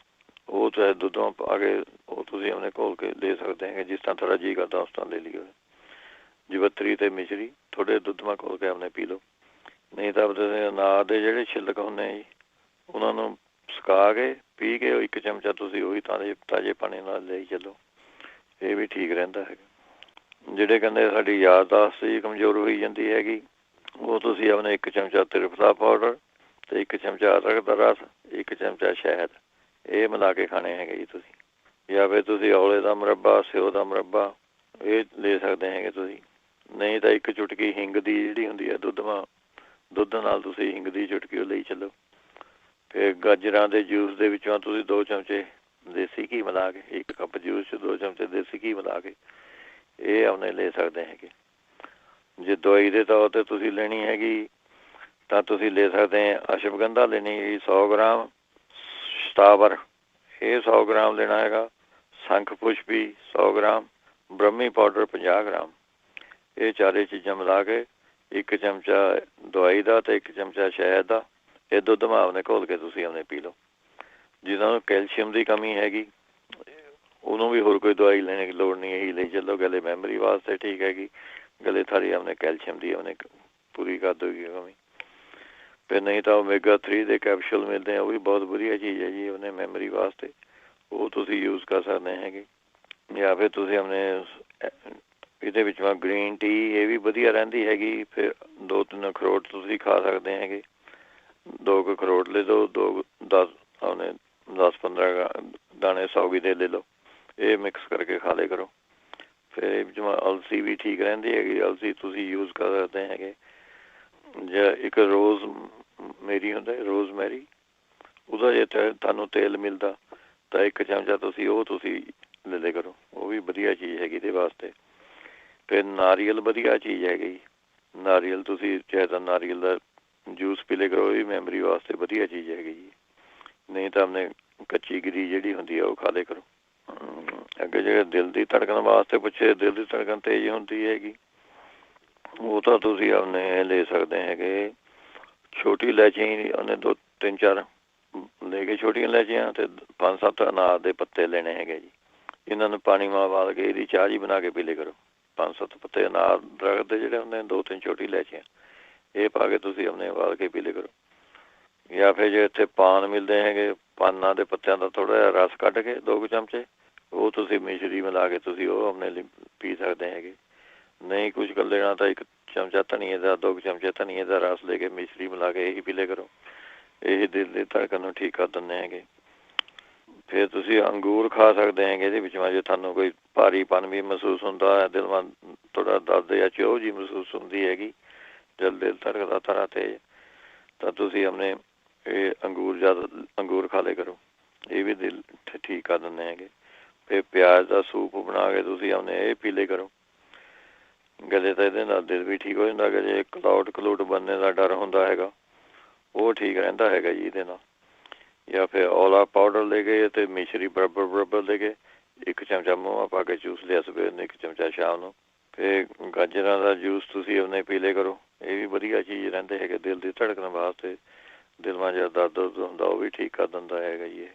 ਉਹ ਚਾਹੇ ਦੁੱਧੋਂ ਪਾ ਕੇ ਉਹ ਤੁਸੀਂ ਆਪਣੇ ਘੋਲ ਕੇ ਦੇ ਸਕਦੇ ਹੈਗੇ, ਜਿਸ ਤਰ੍ਹਾਂ ਥੋੜਾ ਜੀਅ ਕਰਦਾ ਉਸ ਤਰ੍ਹਾਂ ਲੈ ਲਈਓ। ਜਵੱਤਰੀ ਤੇ ਮਿਸ਼ਰੀ ਥੋੜੇ ਦੁੱਧ ਨਾਲ ਘੋਲ ਕੇ ਆਪਣੇ ਪੀ ਲਓ। ਨਹੀਂ ਤਾਂ ਤੁਸੀਂ ਅਨਾਰ ਦੇ ਜਿਹੜੇ ਛਿਲਕ ਹੁੰਦੇ ਜੀ, ਉਹਨਾਂ ਨੂੰ ਸੁਕਾ ਕੇ ਪੀ ਕੇ 1 ਚਮਚਾ ਤੁਸੀਂ ਉਹੀ ਤਾਜ਼ੇ ਪਾਣੀ ਨਾਲ ਲਈ ਚੱਲੋ, ਇਹ ਵੀ ਠੀਕ ਰਹਿੰਦਾ ਹੈਗਾ। ਜਿਹੜੇ ਕਹਿੰਦੇ ਸਾਡੀ ਯਾਦਦਾਸ਼ਤ ਹੀ ਕਮਜ਼ੋਰ ਹੋਈ ਜਾਂਦੀ ਹੈਗੀ, ਉਹ ਤੁਸੀਂ ਆਪਣੇ 1 ਚਮਚਾ ਤ੍ਰਿਫਲਾ ਪਾਊਡਰ ਤੇ 1 ਚਮਚਾ ਅਦਰਕ ਦਾ ਰਸ, 1 ਚਮਚਾ ਸ਼ਹਿਦ, ਇਹ ਮਿਲਾ ਕੇ ਖਾਣੇ ਹੈਗੇ ਜੀ ਤੁਸੀਂ। ਜਾਂ ਫਿਰ ਤੁਸੀਂ ਔਲੇ ਦਾ ਮੁਰੱਬਾ, ਸਿਓ ਦਾ ਮੁਰੱਬਾ, ਇਹ ਲੈ ਸਕਦੇ ਹੈਗੇ ਤੁਸੀਂ। ਨਹੀਂ ਤਾਂ 1 ਚੁਟਕੀ ਹਿੰਗ ਦੀ ਜਿਹੜੀ ਹੁੰਦੀ ਹੈ ਦੁੱਧ ਨਾਲ ਤੁਸੀਂ ਹਿੰਗ ਦੀ ਚੁਟਕੀ ਉਹ ਲਈ ਚੱਲੋ। ਫਿਰ ਗਾਜਰਾਂ ਦੇ ਜੂਸ ਦੇ ਵਿੱਚੋਂ ਤੁਸੀਂ 2 ਚਮਚੇ ਦੇਸੀ ਘੀ ਮਿਲਾ ਕੇ, 1 ਕੱਪ ਜੂਸ 'ਚ 2 ਚਮਚੇ ਦੇਸੀ ਘੀ ਮਿਲਾ ਕੇ ਇਹ ਆਪਣੇ ਲੈ ਸਕਦੇ ਹੈਗੇ। ਜੇ ਦਵਾਈ ਦੇ ਤੌਰ 'ਤੇ ਤੁਸੀਂ ਲੈਣੀ ਹੈਗੀ ਤਾਂ ਤੁਸੀਂ ਲੈ ਸਕਦੇ ਅਸ਼ਵਗੰਧਾ ਲੈਣੀ ਹੈਗੀ 100 ਗ੍ਰਾਮ, ਸਤਾਵਰ ਇਹ 100 ਗ੍ਰਾਮ ਲੈਣਾ ਹੈਗਾ, ਸੰਖ ਪੁਸ਼ਪੀ 100 ਗ੍ਰਾਮ, ਬ੍ਰਹਮੀ ਪਾਊਡਰ 50 ਗ੍ਰਾਮ, ਇਹ ਚਾਰੇ ਚੀਜ਼ਾਂ ਮਿਲਾ ਕੇ 1 ਚਮਚਾ ਦਵਾਈ ਦਾ ਤੇ 1 ਚਮਚਾ ਸ਼ਹਿਦ ਦਾ, ਇਹ ਦੁੱਧ ਮਾਂ ਨੇ ਘੋਲ ਕੇ ਤੁਸੀਂ ਆਪਣੇ ਪੀ ਲਓ। ਜਿਹਨਾਂ ਨੂੰ ਕੈਲਸ਼ੀਅਮ ਦੀ ਕਮੀ ਹੈਗੀ ਉਹਨੂੰ ਵੀ ਹੋਰ ਕੋਈ ਦਵਾਈ ਲੈਣ ਦੀ ਲੋੜ ਨਹੀਂ, ਇਹੀ ਲਈ ਚੱਲੋ। ਗਲੇ ਮੈਮਰੀ ਵਾਸਤੇ ਠੀਕ ਹੈਗੀ, ਗਲੇ ਥਾਰੀ ਆਪਣੇ ਕੈਲਸ਼ੀਅਮ ਦੀ ਆਪਣੇ ਪੂਰੀ ਕਰ ਦੇਗੀ ਕਮੀ। ਫਿਰ ਨਹੀਂ ਤਾਂ ਓਮੇਗਾ 3 ਦੇ ਕੈਪਸੂਲ ਮਿਲਦੇ ਆ, ਉਹ ਵੀ ਬਹੁਤ ਵਧੀਆ ਚੀਜ਼ ਹੈ ਜੀ ਉਹਨੇ ਮੈਮਰੀ ਵਾਸਤੇ, ਉਹ ਤੁਸੀਂ ਯੂਜ਼ ਕਰ ਸਕਦੇ ਹੈਗੇ। ਜਾਂ ਫਿਰ ਤੁਸੀਂ ਆਪਣੇ ਇਹਦੇ ਵਿੱਚ ਗ੍ਰੀਨ ਟੀ, ਇਹ ਵੀ ਵਧੀਆ ਰਹਿੰਦੀ ਹੈਗੀ। ਫਿਰ 2-3 ਅਖਰੋਟ ਤੁਸੀਂ ਖਾ ਸਕਦੇ ਹੈਗੇ, 2 ਅਖਰੋਟ ਲੈ ਲਓ, 10-15 ਦਾਣੇ ਸੌਗੀ ਦੇ ਲੈ ਲਓ, ਇਹ ਮਿਕਸ ਕਰਕੇ ਖਾ ਲਿਆ ਕਰੋ। ਫਿਰ ਅਲਸੀ ਵੀ ਠੀਕ ਰਹਿੰਦੀ ਹੈਗੀ, ਅਲਸੀ ਤੁਸੀਂ ਯੂਜ਼ ਕਰ ਸਕਦੇ ਹੈਗੇ। ਜਾਂ ਇੱਕ ਰੋਜ਼ ਮੇਰੀ ਹੁੰਦਾ, ਰੋਜ਼ ਮੈਰੀ, ਉਹਦਾ ਜੇ ਤੁਹਾਨੂੰ ਤੇਲ ਮਿਲਦਾ ਤਾਂ 1 ਚਮਚਾ ਤੁਸੀਂ ਉਹ ਤੁਸੀਂ ਲੈ ਲਿਆ ਕਰੋ, ਉਹ ਵੀ ਵਧੀਆ ਚੀਜ਼ ਹੈਗੀ ਇਹਦੇ ਵਾਸਤੇ। ਫਿਰ ਨਾਰੀਅਲ ਵਧੀਆ ਚੀਜ਼ ਹੈਗੀ, ਨਾਰੀਅਲ ਤੁਸੀਂ ਚਾਹੇ ਤਾਂ ਨਾਰੀਅਲ ਦਾ ਜੂਸ ਪੀ ਲਿਆ ਕਰੋ, ਉਹ ਵੀ ਮੈਮਰੀ ਵਾਸਤੇ ਵਧੀਆ ਚੀਜ਼ ਹੈਗੀ ਜੀ। ਨਹੀਂ ਤਾਂ ਆਪਣੇ ਕੱਚੀ ਗਿਰੀ ਜਿਹੜੀ ਹੁੰਦੀ ਆ ਉਹ ਖਾ ਲਿਆ ਕਰੋ। ਅੱਗੇ ਜਿਹੜੇ ਦਿਲ ਦੀ ਧੜਕਣ ਵਾਸਤੇ ਪੁੱਛੇ, ਦਿਲ ਦੀ ਧੜਕਣ ਤੇਜ਼ ਹੁੰਦੀ ਹੈਗੀ, ਉਹ ਤਾਂ ਤੁਸੀਂ ਆਪਣੇ ਲੈ ਸਕਦੇ ਹੈਗੇ ਛੋਟੀ ਇਲਾਇਚੀ, ਉਹਨੇ 2-3-4 ਲੈ ਕੇ ਛੋਟੀਆਂ ਇਲਾਇਚੀਆਂ ਤੇ 5-7 ਅਨਾਰ ਦੇ ਪੱਤੇ ਲੈਣੇ ਹੈਗੇ ਜੀ। ਇਹਨਾਂ ਨੂੰ ਪਾਣੀ ਨਾਲ ਉਬਾਲ ਕੇ ਇਹਦੀ ਚਾਹ ਜੀ ਬਣਾ ਕੇ ਪੀ ਲਿਆ ਕਰੋ। 5-7 ਪੱਤੇ ਅਨਾਰ ਦਰਖਤ ਦੇ ਜਿਹੜੇ ਹੁੰਦੇ 2-3 ਛੋਟੀ ਇਲਾਇਚੀਆਂ, ਇਹ ਪਾ ਕੇ ਤੁਸੀਂ ਆਪਣੇ ਉਬਾਲ ਕੇ ਪੀ ਲਿਆ ਕਰੋ। ਜਾਂ ਫਿਰ ਜੇ ਇੱਥੇ ਪਾਨ ਮਿਲਦੇ ਹੈਗੇ, ਪਾਨਾਂ ਦੇ ਪੱਤਿਆਂ ਦਾ ਥੋੜ੍ਹਾ ਜਿਹਾ ਰਸ ਕੱਢ ਕੇ 2 ਚਮਚੇ, ਉਹ ਤੁਸੀਂ ਮਿਸ਼ਰੀ ਮਿਲਾ ਕੇ ਤੁਸੀਂ ਉਹ ਆਪਣੇ ਲਈ ਪੀ ਸਕਦੇ ਹੈਗੇ। ਨਹੀਂ ਕੁਝ ਕਰ ਲੈਣਾ ਤਾਂ 1 ਚਮਚਾ ਧਨੀਏ ਦਾ, 2 ਚਮਚੇ ਧਨੀਏ ਦਾ ਰਸ ਲੈ ਕੇ ਮਿਸ਼ਰੀ ਮਿਲਾ ਕੇ ਇਹੀ ਪੀ ਲਿਆ ਕਰੋ, ਇਹ ਦਿਲ ਦੀ ਧੜਕਣ ਨੂੰ ਠੀਕ ਕਰ ਦਿੰਦੇ ਹੈਗੇ। ਫਿਰ ਤੁਸੀਂ ਅੰਗੂਰ ਖਾ ਸਕਦੇ ਹੈਗੇ, ਇਹਦੇ ਵਿੱਚ ਜੇ ਤੁਹਾਨੂੰ ਕੋਈ ਭਾਰੀਪਨ ਵੀ ਮਹਿਸੂਸ ਹੁੰਦਾ ਹੈ, ਦਿਲ ਥੋੜ੍ਹਾ ਦਰਦ ਜਾਂ ਚੋਹ ਜੀ ਮਹਿਸੂਸ ਹੁੰਦੀ ਹੈਗੀ, ਦਿਲ ਧੜਕਦਾ ਥੋੜ੍ਹਾ ਤੇਜ਼, ਤਾਂ ਤੁਸੀਂ ਆਪਣੇ ਇਹ ਅੰਗੂਰ ਖਾ ਲਿਆ ਕਰੋ, ਇਹ ਵੀ ਦਿਲ ਠੀਕ ਕਰ ਦਿੰਦੇ ਹੈਗੇ। ਫਿਰ ਪਿਆਜ਼ ਦਾ ਸੂਪ ਬਣਾ ਕੇ ਤੁਸੀਂ ਆਪਣੇ ਇਹ ਪੀ ਲਿਆ ਕਰੋ, ਗਲੇ ਤਾਂ ਇਹਦੇ ਨਾਲ ਦਿਲ ਵੀ ਠੀਕ ਹੋ ਜਾਂਦਾ ਹੈਗਾ। ਜੇ ਕਲੂਟ ਬਣਨੇ ਦਾ ਡਰ ਹੁੰਦਾ ਹੈਗਾ, ਉਹ ਠੀਕ ਰਹਿੰਦਾ ਹੈਗਾ ਜੀ ਇਹਦੇ ਨਾਲ। ਜਾਂ ਫਿਰ ਔਲਾ ਪਾਊਡਰ ਲੈ ਕੇ ਅਤੇ ਮਿਸ਼ਰੀ ਬਰਾਬਰ ਲੈ ਕੇ 1 ਚਮਚਾ ਮੂੰਹ ਪਾ ਕੇ ਜੂਸ ਲਿਆ ਸਵੇਰ ਨੂੰ, 1 ਚਮਚਾ ਸ਼ਾਮ ਨੂੰ। ਫਿਰ ਗਾਜਰਾਂ ਦਾ ਜੂਸ ਤੁਸੀਂ ਆਪਣੇ ਪੀ ਲਿਆ ਕਰੋ, ਇਹ ਵੀ ਵਧੀਆ ਚੀਜ਼ ਰਹਿੰਦੇ ਹੈਗੇ ਦਿਲ ਦੀ ਧੜਕਣ ਵਾਸਤੇ। ਦਿਲ ਮਾ ਜਿਹੜਾ ਦਰਦ ਹੁੰਦਾ ਉਹ ਵੀ ਠੀਕ ਕਰ ਦਿੰਦਾ ਹੈਗਾ ਜੀ ਇਹ।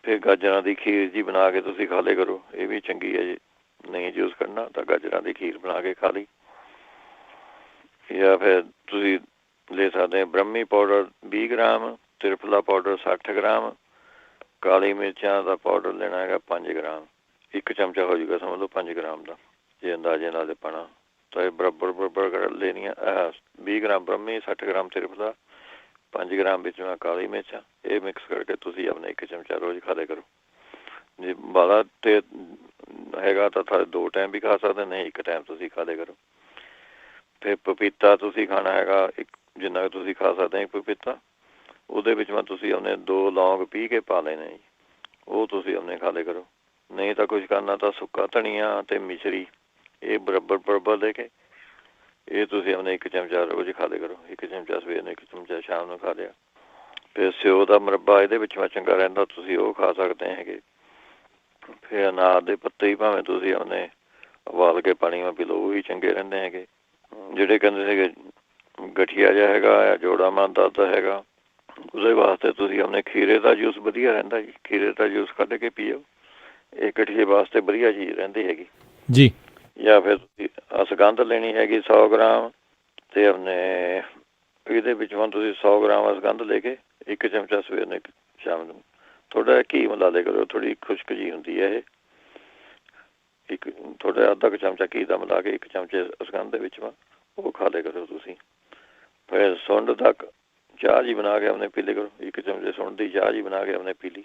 ਫਿਰ ਗਾਜਰਾਂ ਦੀ ਖੀਰ ਜੀ ਬਣਾ ਕੇ ਤੁਸੀਂ ਖਾ ਲਿਆ ਕਰੋ, ਇਹ ਵੀ ਚੰਗੀ ਹੈ ਜੀ। ਨਹੀਂ ਜੂਸ ਕਰਨਾ ਤਾਂ ਗਾਜਰਾਂ ਦੀ ਖੀਰ ਬਣਾ ਕੇ ਖਾ ਲਈ। ਜਾਂ ਫਿਰ ਤੁਸੀਂ ਲੈ ਸਕਦੇ brahmi powder 20 gram, triphala powder 60 gram, ਕਾਲੀ ਮਿਰਚਾਂ ਦਾ ਪਾਊਡਰ ਲੈਣਾ ਹੈਗਾ 5 ਗ੍ਰਾਮ, 1 ਚਮਚਾ ਹੋ ਜਾਊਗਾ ਸਮਝ ਲਓ 5 ਗ੍ਰਾਮ ਦਾ, ਜੇ ਅੰਦਾਜ਼ੇ ਨਾਲ ਪਾਣਾ ਤਾਂ ਇਹ ਬਰਾਬਰ ਲੈਣੀਆਂ। 20 gram Brahmi, 60 gram triphala, 5 gram ਵਿੱਚ ਕਾਲੀ ਮਿਰਚਾਂ, ਇਹ ਮਿਕਸ ਕਰਕੇ ਤੁਸੀਂ ਆਪਣੇ 1 ਚਮਚਾ ਰੋਜ਼ ਖਾ ਲਿਆ ਕਰੋ। ਜੇ ਬਾਲਾ ਤੇ ਹੈਗਾ ਤਾਂ 2 ਟਾਈਮ ਵੀ ਖਾ ਸਕਦੇ, ਨਹੀਂ 1 ਟਾਈਮ ਤੁਸੀਂ ਖਾ ਲਿਆ ਕਰੋ। ਫਿਰ ਪਪੀਤਾ ਤੁਸੀਂ ਖਾਣਾ ਹੈਗਾ ਜਿੰਨਾ ਕੁ ਤੁਸੀਂ ਖਾ ਸਕਦੇ ਹੋ ਪਪੀਤਾ, ਉਹਦੇ ਵਿੱਚ ਤੁਸੀਂ ਆਪਣੇ 2 ਲੌਂਗ ਪੀ ਕੇ ਪਾ ਲੈਣੇ ਜੀ, ਉਹ ਤੁਸੀਂ ਆਪਣੇ ਖਾ ਲਿਆ ਕਰੋ। ਨਹੀਂ ਤਾਂ ਕੁਝ ਕਰਨਾ ਤਾਂ ਸੁੱਕਾ ਧਨੀਆ ਅਤੇ ਮਿਸ਼ਰੀ ਇਹ ਬਰਾਬਰ ਲੈ ਕੇ ਇਹ ਤੁਸੀਂ ਆਪਣੇ 1 ਚਮਚਾ ਰੋਜ਼ ਖਾ ਲਿਆ ਕਰੋ। 1 ਚਮਚਾ ਸਵੇਰ ਨੂੰ, 1 ਚਮਚਾ ਸ਼ਾਮ ਨੂੰ ਖਾ ਲਿਆ। ਫਿਰ ਸਿਓ ਦਾ ਮੁਰੱਬਾ ਇਹਦੇ ਵਿੱਚ ਮੈਂ ਚੰਗਾ ਰਹਿੰਦਾ, ਤੁਸੀਂ ਉਹ ਖਾ ਸਕਦੇ ਹੈਗੇ। ਫਿਰ ਅਨਾਰ ਦੇ ਪੱਤੇ ਹੀ ਭਾਵੇਂ ਤੁਸੀਂ ਆਪਣੇ ਉਬਾਲ ਕੇ ਪਾਣੀ ਪੀ ਲਓ, ਉਹ ਵੀ ਚੰਗੇ ਰਹਿੰਦੇ ਹੈਗੇ। ਜਿਹੜੇ ਕਹਿੰਦੇ ਸੀਗੇ ਗਠੀਆ ਜਿਹਾ ਹੈਗਾ, ਜੋੜਾਂ ਮਾ ਦਰਦ ਹੈਗਾ, ਉਹਦੇ ਵਾਸਤੇ ਤੁਸੀਂ ਆਪਣੇ ਖੀਰੇ ਦਾ ਜੂਸ ਵਧੀਆ ਰਹਿੰਦਾ ਜੀ। ਖੀਰੇ ਦਾ ਜੂਸ ਕੱਢ ਕੇ ਪੀਓ, ਇਹ ਗਠੀਏ ਵਾਸਤੇ ਵਧੀਆ ਚੀਜ਼ ਰਹਿੰਦੀ ਹੈਗੀ ਜੀ। ਜਾਂ ਫਿਰ ਤੁਸੀਂ ਅਸਗੰਧ ਲੈਣੀ ਹੈਗੀ 100 ਗ੍ਰਾਮ, ਅਤੇ ਆਪਣੇ ਇਹਦੇ ਵਿੱਚੋਂ ਤੁਸੀਂ 100 ਗ੍ਰਾਮ ਅਸਗੰਧ ਲੈ ਕੇ 1 ਚਮਚਾ ਸਵੇਰ ਨੂੰ, 1 ਸ਼ਾਮ ਨੂੰ ਥੋੜ੍ਹਾ ਜਿਹਾ ਘੀ ਮਿਲਾ ਲਿਆ ਕਰੋ। ਥੋੜ੍ਹੀ ਖੁਸ਼ਕ ਜਿਹੀ ਹੁੰਦੀ ਹੈ ਇਹ, ਇੱਕ ਥੋੜ੍ਹਾ ਜਿਹਾ ਅੱਧਾ ਕੁ ਚਮਚਾ ਘੀ ਦਾ ਮਿਲਾ ਕੇ 1 ਚਮਚੇ ਅਸਗੰਧ ਦੇ ਵਿੱਚ ਉਹ ਖਾ ਲਿਆ ਕਰੋ ਤੁਸੀਂ। ਫਿਰ ਸੁੰਡ ਦਾ ਚਾਹ ਜੀ ਬਣਾ ਕੇ ਆਪਣੇ ਪੀ ਲਿਆ ਕਰੋ। 1 ਚਮਚੇ ਸੁੰਡ ਦੀ ਚਾਹ ਜੀ ਬਣਾ ਕੇ ਆਪਣੇ ਪੀ ਲਈ,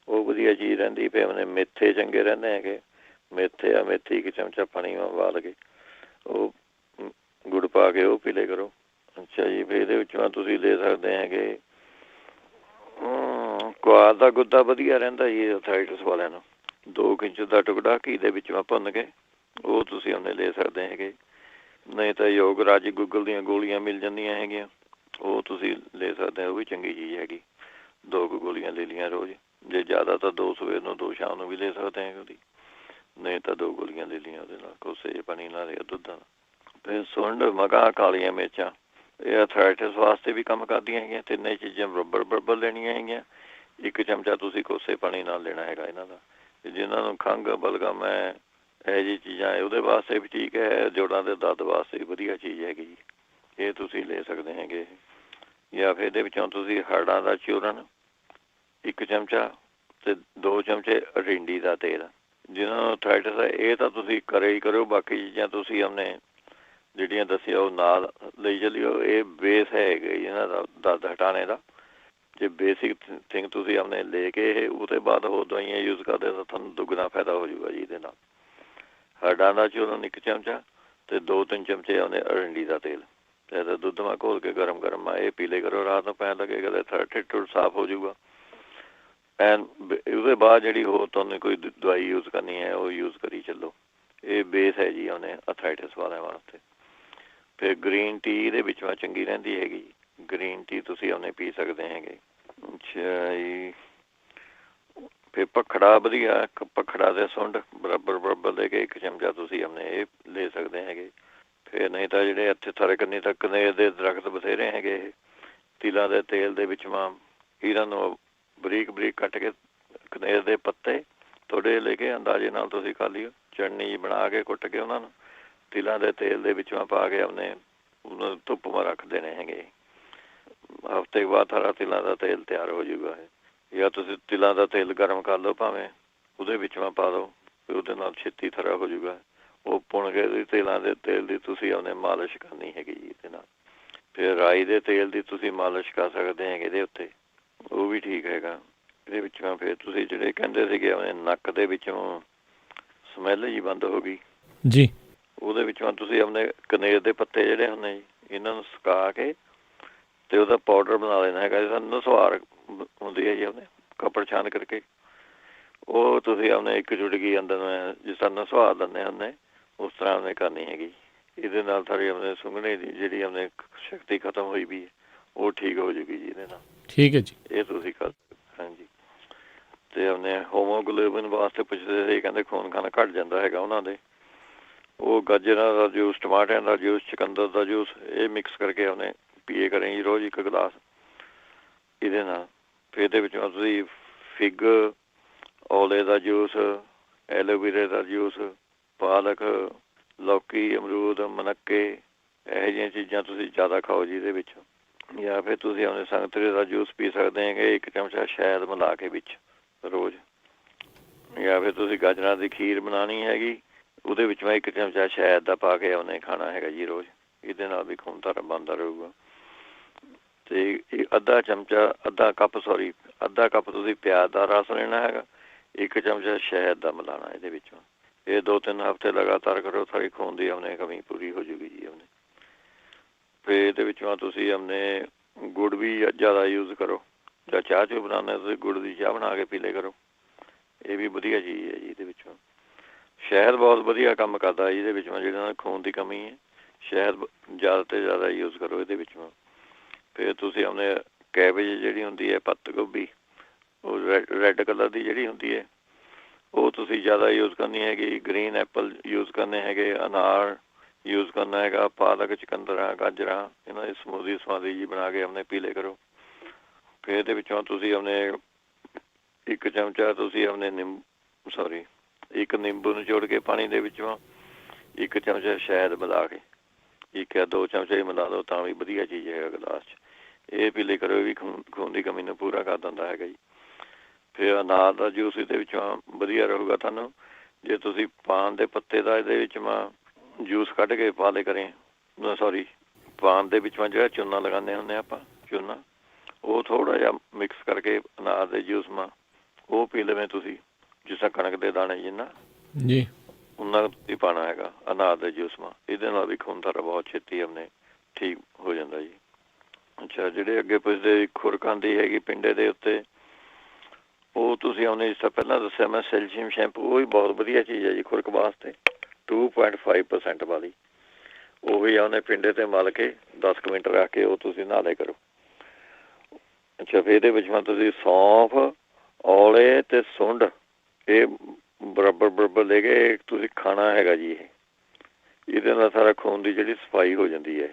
ਉਹ ਵਧੀਆ ਚੀਜ਼ ਰਹਿੰਦੀ। ਫਿਰ ਆਪਣੇ ਮੇਥੇ ਚੰਗੇ ਰਹਿੰਦੇ ਹੈਗੇ। ਮੇਥੇ 1 ਚਮਚਾ ਪਾਣੀ ਉਬਾਲ ਕੇ ਉਹ ਗੁੜ ਪਾ ਕੇ ਉਹ ਪੀ ਲਿਆ ਕਰੋ। ਅੱਛਾ ਜੀ। ਫਿਰ ਇਹਦੇ ਵਿੱਚੋਂ ਤੁਸੀਂ ਲੈ ਸਕਦੇ ਹੈਗੇ ਕੁਆਰ ਦਾ ਗੁੱਦਾ ਵਧੀਆ ਰਹਿੰਦਾ ਜੀ ਆਰਥਰਾਈਟਿਸ ਵਾਲਿਆਂ ਨੂੰ। 2 ਇੰਚ ਦਾ ਟੁਕੜਾ ਘੀ ਦੇ ਵਿੱਚ ਭੁੰਨ ਕੇ ਉਹ ਤੁਸੀਂ ਉਹਨੇ ਲੈ ਸਕਦੇ ਹੈਗੇ। ਨਹੀਂ ਤਾਂ ਯੋਗਰਾਜ ਗੂਗਲ ਦੀਆਂ ਗੋਲੀਆਂ ਮਿਲ ਜਾਂਦੀਆਂ ਹੈਗੀਆਂ, ਉਹ ਤੁਸੀਂ ਲੈ ਸਕਦੇ ਹੋ, ਉਹ ਵੀ ਚੰਗੀ ਚੀਜ਼ ਹੈਗੀ। 2 ਗੋਲੀਆਂ ਲੈ ਲਈਆਂ ਰੋਜ਼, ਜੇ ਜ਼ਿਆਦਾ ਤਾਂ 2 ਸਵੇਰ ਨੂੰ 2 ਸ਼ਾਮ ਨੂੰ ਵੀ ਲੈ ਸਕਦੇ ਹੈਗੇ ਉਹਦੀ, ਨਹੀਂ ਤਾਂ 2 ਗੋਲੀਆਂ ਲੈ ਲਈਆਂ ਉਹਦੇ ਨਾਲ ਕੋਸੇ ਪਾਣੀ ਨਾਲ ਜਾਂ ਦੁੱਧ ਨਾਲ। ਫਿਰ ਸੁੰਡ, ਮਗਾ, ਕਾਲੀਆਂ ਮਿਰਚਾਂ ਇਹ ਆਰਥਰਾਈਟਿਸ ਵਾਸਤੇ ਵੀ ਕੰਮ ਕਰਦੀਆਂ ਹੈਗੀਆਂ। ਤਿੰਨੇ ਚੀਜ਼ਾਂ ਬਰਾਬਰ ਲੈਣੀਆਂ ਹੈਗੀਆਂ। 1 ਚਮਚਾ ਤੁਸੀਂ ਕੋਸੇ ਪਾਣੀ ਨਾਲ ਲੈਣਾ ਹੈਗਾ ਇਹਨਾਂ ਦਾ। ਜਿਹਨਾਂ ਨੂੰ ਖੰਘ ਬਲਗਮ ਹੈ, ਇਹੋ ਜਿਹੀ ਚੀਜ਼ਾਂ ਉਹਦੇ ਵਾਸਤੇ ਵੀ ਠੀਕ ਹੈ। ਜੋੜਾਂ ਦੇ ਦਰਦ ਵਾਸਤੇ ਵੀ ਵਧੀਆ ਚੀਜ਼ ਹੈਗੀ ਜੀ, ਇਹ ਤੁਸੀਂ ਲੈ ਸਕਦੇ ਹੈਗੇ। ਜਾਂ ਫਿਰ ਇਹਦੇ ਵਿੱਚੋਂ ਤੁਸੀਂ ਹਰੜਾਂ ਦਾ ਚੂਰਨ 1 ਚਮਚਾ ਅਤੇ 2 ਚਮਚੇ ਰਿੰਡੀ ਦਾ ਤੇਲ, ਜਿਹਨਾਂ ਨੂੰ ਆਰਥਰਾਈਟਿਸ ਹੈ ਇਹ ਤਾਂ ਤੁਸੀਂ ਕਰੇ ਹੀ ਕਰੋ। ਬਾਕੀ ਚੀਜ਼ਾਂ ਤੁਸੀਂ ਆਪਣੇ ਜਿਹੜੀਆਂ ਦੱਸਿਆ ਉਹ ਨਾਲ ਲਈ ਚੱਲਿਓ। ਇਹ ਬੇਸ ਹੈਗਾ ਇਹਨਾਂ ਦਾ ਦਰਦ ਹਟਾਉਣੇ ਦਾ। ਜੇ ਬੇਸਿਕ ਥਿੰਗ ਤੁਸੀਂ ਆਪਣੇ ਲੈ ਕੇ ਇਹ ਉਹਦੇ ਬਾਅਦ ਹੋਰ ਦਵਾਈਆਂ ਯੂਜ਼ ਕਰਦੇ ਤਾਂ ਤੁਹਾਨੂੰ ਦੁੱਗਣਾ ਫਾਇਦਾ ਹੋ ਜਾਊਗਾ ਜੀ ਇਹਦੇ ਨਾਲ। ਹਰੜਾਂ ਦਾ ਚੂਰਨ 1 ਚਮਚਾ ਅਤੇ 2-3 ਚਮਚੇ ਆਉਂਦੇ ਅਰੰਡੀ ਦਾ ਤੇਲ, ਅਤੇ ਦੁੱਧ ਮਾ ਘੋਲ ਕੇ ਗਰਮ ਇਹ ਪੀ ਲਿਆ ਕਰੋ। ਰਾਤ ਨੂੰ ਪੈਣ ਲੱਗੇਗਾ ਤਾਂ ਢਿੱਡ ਸਾਫ਼ ਹੋ ਜਾਊਗਾ। ਐਨ ਉਹਦੇ ਬਾਅਦ ਜਿਹੜੀ ਹੋਰ ਤੁਹਾਨੂੰ ਕੋਈ ਦਵਾਈ ਯੂਜ਼ ਕਰਨੀ ਹੈ ਉਹ ਯੂਜ਼ ਕਰੀ ਚੱਲੋ। ਇਹ ਬੇਸ ਹੈ ਜੀ ਉਹਨੇ ਆਰਥਰਾਈਟਿਸ ਵਾਲਿਆਂ ਵਾਸਤੇ। ਫਿਰ ਗਰੀਨ ਟੀ ਇਹਦੇ ਵਿੱਚ ਚੰਗੀ ਰਹਿੰਦੀ ਹੈਗੀ। ਗਰੀਨ ਟੀ ਤੁਸੀਂ ਉਹਨੇ ਪੀ ਸਕਦੇ ਹੈਗੇ। ਅੱਛਾ ਜੀ। ਫਿਰ ਭਖੜਾ ਵਧੀਆ, ਭਖੜਾ ਦੇ ਸੁੰਡ ਬਰਾਬਰ ਲੈ ਕੇ 1 ਚਮਚਾ ਤੁਸੀਂ ਆਪਣੇ ਇਹ ਲੈ ਸਕਦੇ ਹੈਗੇ। ਫਿਰ ਨਹੀਂ ਤਾਂ ਜਿਹੜੇ ਇੱਥੇ ਥਾਰੇ ਕੰਨੀ ਤੱਕ ਕਨੇਰ ਦੇ ਦਰਖਤ ਬਥੇਰੇ ਹੈਗੇ। ਇਹ ਤਿਲਾਂ ਦੇ ਤੇਲ ਦੇ ਵਿੱਚ ਇਹਨਾਂ ਨੂੰ ਬਰੀਕ ਕੱਟ ਕੇ ਕਨੇਰ ਦੇ ਪੱਤੇ ਥੋੜ੍ਹੇ ਲੈ ਕੇ ਅੰਦਾਜ਼ੇ ਨਾਲ ਤੁਸੀਂ ਖਾ ਲਿਓ। ਚਟਨੀ ਬਣਾ ਕੇ ਕੁੱਟ ਕੇ ਉਹਨਾਂ ਨੂੰ ਤਿਲਾਂ ਦੇ ਤੇਲ ਦੇ ਵਿੱਚ ਪਾ ਕੇ ਆਪਣੇ ਉਹਨਾਂ ਧੁੱਪ ਮਾ ਰੱਖ ਦੇਣੇ ਹੈਗੇ। ਹਫ਼ਤੇ ਬਾਅਦ ਸਾਰਾ ਤਿਲਾਂ ਦਾ ਤੇਲ ਤਿਆਰ ਹੋ ਜਾਊਗਾ। ਜਾਂ ਤੁਸੀਂ ਤਿਲਾਂ ਦਾ ਤੇਲ ਗਰਮ ਕਰ ਲਓ, ਭਾਵੇਂ ਉਹਦੇ ਵਿੱਚ ਪਾ ਦਿਓ, ਉਹਦੇ ਨਾਲ ਛੇਤੀ ਥਰਾ ਹੋ ਜਾਊਗਾ। ਉਹ ਪੁਣ ਕੇ ਤਿਲਾਂ ਦੇ ਤੇਲ ਦੀ ਤੁਸੀਂ ਉਹਨੇ ਮਾਲਿਸ਼ ਕਰਨੀ ਹੈਗੀ ਜੀ ਇਹਦੇ ਨਾਲ। ਫਿਰ ਰਾਈ ਦੇ ਤੇਲ ਦੀ ਤੁਸੀਂ ਮਾਲਿਸ਼ ਕਰ ਸਕਦੇ ਹੈਗੇ ਇਹਦੇ ਉੱਤੇ, ਉਹ ਵੀ ਠੀਕ ਹੈਗਾ। ਇਹਦੇ ਵਿੱਚੋਂ ਫਿਰ ਤੁਸੀਂ ਜਿਹੜੇ ਕਹਿੰਦੇ ਸੀਗੇ ਆਪਣੇ ਨੱਕ ਦੇ ਵਿੱਚੋਂ ਸਮੈਲ ਜੀ ਬੰਦ ਹੋ ਗਈ ਜੀ, ਉਹਦੇ ਵਿੱਚੋਂ ਤੁਸੀਂ ਆਪਣੇ ਕਨੇਰ ਦੇ ਪੱਤੇ ਜਿਹੜੇ ਹੁੰਦੇ ਜੀ ਇਹਨਾਂ ਨੂੰ ਸੁਕਾ ਕੇ ਅਤੇ ਉਹਦਾ ਪਾਊਡਰ ਬਣਾ ਲੈਣਾ ਹੈਗਾ। ਸਾਨੂੰ ਨਸਵਾਰ ਹੁੰਦੀ ਹੈ ਜੀ ਆਪਣੇ ਕੱਪੜ ਛਾਨ ਕਰਕੇ, ਉਹ ਤੁਸੀਂ ਆਪਣੇ 1 ਚੁਟਕੀ ਅੰਦਰ ਜਿਸ ਤਰ੍ਹਾਂ ਨਸਵਾ ਦਿੰਦੇ ਹੁੰਦੇ ਉਸ ਤਰ੍ਹਾਂ ਉਹਨੇ ਕਰਨੀ ਹੈਗੀ। ਇਹਦੇ ਨਾਲ ਸਾਡੀ ਆਪਣੇ ਸੁੰਘਣੇ ਦੀ ਜਿਹੜੀ ਆਪਣੇ ਸ਼ਕਤੀ ਖਤਮ ਹੋਈ ਵੀ ਉਹ ਠੀਕ ਹੋ ਜਾਊਗੀ ਜੀ ਇਹਦੇ ਨਾਲ। ਠੀਕ ਹੈ ਜੀ। ਇਹ ਤੁਸੀਂ ਕਰ ਸਕਦੇ। ਹਾਂਜੀ। ਅਤੇ ਆਪਣੇ ਹੋਮੋਗਲੋਬਿਨ ਵਾਸਤੇ ਪੁੱਛਦੇ ਸੀ, ਕਹਿੰਦੇ ਖੂਨ ਖਾਨਾ ਘੱਟ ਜਾਂਦਾ ਹੈਗਾ ਉਹਨਾਂ ਦੇ। ਉਹ ਗਾਜਰਾਂ ਦਾ ਜੂਸ, ਟਮਾਟਰਾਂ ਦਾ ਜੂਸ, ਚੁਕੰਦਰ ਦਾ ਜੂਸ ਇਹ ਮਿਕਸ ਕਰਕੇ ਉਹਨੇ ਪੀਏ ਕरें ਜੀ ਰੋਜ਼ 1 ਗਲਾਸ ਇਹਦੇ ਨਾਲ। ਫਿਰ ਇਹਦੇ ਵਿੱਚੋਂ ਤੁਸੀਂ ਫਿਗ, ਔਲੇ ਦਾ ਜੂਸ, ਐਲੋਵੇਰਾ ਦਾ ਜੂਸ, ਪਾਲਕ, ਲੌਕੀ, ਅਮਰੂਦ, ਮਨੱਕੇ ਇਹੋ ਜਿਹੀਆਂ ਚੀਜ਼ਾਂ ਤੁਸੀਂ ਜ਼ਿਆਦਾ ਖਾਓ ਜੀ ਇਹਦੇ ਵਿੱਚ। ਜਾਂ ਫਿਰ ਤੁਸੀਂ ਆਪਣੇ ਸੰਗਤਰੇ ਦਾ ਜੂਸ ਪੀ ਸਕਦੇ ਹੈਗੇ 1 ਚਮਚਾ ਸ਼ਹਿਦ ਮਿਲਾ ਕੇ ਵਿੱਚ ਰੋਜ਼। ਜਾਂ ਫਿਰ ਤੁਸੀਂ ਗਾਜਰਾਂ ਦੀ ਖੀਰ ਬਣਾਉਣੀ ਹੈਗੀ, ਉਹਦੇ ਵਿੱਚ 1 ਚਮਚਾ ਸ਼ਹਿਦ ਦਾ ਪਾ ਕੇ ਉਹਨੇ ਖਾਣਾ ਹੈਗਾ ਜੀ ਰੋਜ਼। ਇਹਦੇ ਨਾਲ ਵੀ ਖੂਨ ਧਾਰਾ ਬਣਦਾ ਰਹੂਗਾ। ਅਤੇ ਅੱਧਾ ਕੱਪ ਤੁਸੀਂ ਪਿਆਜ਼ ਦਾ ਰਸ ਲੈਣਾ ਹੈਗਾ, 1 ਚਮਚਾ ਸ਼ਹਿਦ ਦਾ ਮਿਲਾਉਣਾ ਇਹਦੇ ਵਿੱਚੋਂ। ਇਹ 2-3 ਹਫ਼ਤੇ ਲਗਾਤਾਰ ਕਰੋ, ਸਾਰੀ ਖੂਨ ਦੀ ਆਪਣੇ ਕਮੀ ਪੂਰੀ ਹੋ ਜੂਗੀ ਜੀ ਆਪਣੇ। ਫਿਰ ਇਹਦੇ ਵਿੱਚੋਂ ਤੁਸੀਂ ਆਪਣੇ ਗੁੜ ਵੀ ਜ਼ਿਆਦਾ ਯੂਜ਼ ਕਰੋ। ਜਾਂ ਚਾਹ ਚੂਹ ਬਣਾਉਂਦੇ ਤੁਸੀਂ ਗੁੜ ਦੀ ਚਾਹ ਬਣਾ ਕੇ ਪੀ ਲਿਆ ਕਰੋ। ਇਹ ਵੀ ਵਧੀਆ ਚੀਜ਼ ਹੈ ਜੀ। ਇਹਦੇ ਵਿੱਚੋਂ ਸ਼ਹਿਦ ਬਹੁਤ ਵਧੀਆ ਕੰਮ ਕਰਦਾ ਇਹਦੇ ਵਿੱਚੋਂ, ਜਿਹਦੇ ਨਾਲ ਖੂਨ ਦੀ ਕਮੀ ਹੈ। ਸ਼ਹਿਦ ਜ਼ਿਆਦਾ ਤੋਂ ਜ਼ਿਆਦਾ ਯੂਜ਼ ਕਰੋ ਇਹਦੇ ਵਿੱਚੋਂ। ਫਿਰ ਤੁਸੀਂ ਆਪਣੇ ਕੈਬੇਜ ਜਿਹੜੀ ਹੁੰਦੀ ਹੈ, ਪੱਤ ਗੋਭੀ, ਉਹ ਰੈੱਡ ਕਲਰ ਦੀ ਜਿਹੜੀ ਹੁੰਦੀ ਹੈ, ਉਹ ਤੁਸੀਂ ਜ਼ਿਆਦਾ ਯੂਜ਼ ਕਰਨੀ ਹੈਗੀ। ਗ੍ਰੀਨ ਐਪਲ ਯੂਜ਼ ਕਰਨੇ ਹੈਗੇ, ਅਨਾਰ ਯੂਜ਼ ਕਰਨਾ ਹੈਗਾ, ਪਾਲਕ, ਚੁਕੰਦਰਾਂ, ਗਾਜਰਾਂ, ਇਹਨਾਂ ਦੀ ਸਮੂਦੀ ਜੀ ਬਣਾ ਕੇ ਆਪਣੇ ਪੀਲੇ ਕਰੋ। ਫਿਰ ਇਹਦੇ ਵਿੱਚੋਂ ਤੁਸੀਂ ਆਪਣੇ ਇੱਕ ਚਮਚਾ ਤੁਸੀਂ ਆਪਣੇ ਇੱਕ ਨਿੰਬੂ ਨਿਚੋੜ ਕੇ ਪਾਣੀ ਦੇ ਵਿੱਚੋਂ ਇੱਕ ਚਮਚਾ ਸ਼ਹਿਦ ਮਿਲਾ ਕੇ, 1 ਜਾਂ 2 ਚਮਚੇ ਹੀ ਮਿਲਾ ਲਓ ਤਾਂ ਵੀ ਵਧੀਆ ਚੀਜ਼ ਹੈ ਗਲਾਸ 'ਚ। ਇਹ ਪੀਲੇ ਕਰੋ, ਇਹ ਵੀ ਖੂਨ ਦੀ ਕਮੀ ਨੂੰ ਪੂਰਾ ਕਰ ਦਿੰਦਾ ਹੈਗਾ ਜੀ। ਫਿਰ ਅਨਾਰ ਦਾ ਜੂਸ ਇਹਦੇ ਵਿੱਚੋਂ ਵਧੀਆ ਰਹੂਗਾ ਤੁਹਾਨੂੰ। ਜੇ ਤੁਸੀਂ ਪਾਨ ਦੇ ਪੱਤੇ ਦਾ ਇਹਦੇ ਵਿੱਚ ਜੂਸ ਕੱਢ ਕੇ ਪਾ ਦੇ ਕਰੇ, ਪਾਨ ਦੇ ਵਿੱਚ ਜਿਹੜਾ ਚੂਨਾ ਲਗਾਉਂਦੇ ਹੁੰਦੇ ਆਪਾਂ, ਚੂਨਾ, ਉਹ ਥੋੜ੍ਹਾ ਜਿਹਾ ਮਿਕਸ ਕਰਕੇ ਅਨਾਰ ਦੇ ਜੂਸ ਉਹ ਪੀ ਲਵੇਂ ਤੁਸੀਂ, ਜਿਸ ਤਰ੍ਹਾਂ ਕਣਕ ਦੇ ਦਾਣੇ ਜਿੰਨਾ ਜੀ ਉਹਨਾਂ ਤੁਸੀਂ ਪਾਉਣਾ ਹੈਗਾ ਅਨਾਰ ਦੇ ਜੂਸ ਇਹਦੇ ਨਾਲ ਵੀ ਖੂਨ ਤੁਹਾਡਾ ਬਹੁਤ ਛੇਤੀ ਆਪਣੇ ਠੀਕ ਹੋ ਜਾਂਦਾ ਜੀ। ਅੱਛਾ, ਜਿਹੜੇ ਅੱਗੇ ਪੁੱਛਦੇ ਖੁਰਕ ਆਉਂਦੀ ਹੈਗੀ ਪਿੰਡੇ ਦੇ ਉੱਤੇ, ਉਹ ਤੁਸੀਂ ਉਹਨੇ ਜਿਸ ਤਰ੍ਹਾਂ ਪਹਿਲਾਂ ਦੱਸਿਆ ਮੈਂ ਸੈਲਸ਼ੀਅਮ ਸ਼ੈਂਪੂ, ਉਹ ਵੀ ਬਹੁਤ ਵਧੀਆ ਚੀਜ਼ ਹੈ ਜੀ ਖੁਰਕ ਵਾਸਤੇ, 2.5% ਵਾਲੀ। ਉਹ ਵੀ ਉਹਨੇ ਪਿੰਡੇ 'ਤੇ ਮਲ ਕੇ 10 ਕੁ ਮਿੰਟ ਰੱਖ ਕੇ ਉਹ ਤੁਸੀਂ ਨਹਾ ਲਿਆ ਕਰੋ। ਅੱਛਾ, ਫਿਰ ਇਹਦੇ ਵਿੱਚ ਤੁਸੀਂ ਸੌਂਫ, ਔਲੇ ਅਤੇ ਸੁੰਡ ਇਹ ਬਰਾਬਰ ਲੈ ਕੇ ਤੁਸੀਂ ਖਾਣਾ ਹੈਗਾ ਜੀ। ਇਹਦੇ ਨਾਲ ਸਾਰਾ ਖੂਨ ਦੀ ਜਿਹੜੀ ਸਫਾਈ ਹੋ ਜਾਂਦੀ ਹੈ,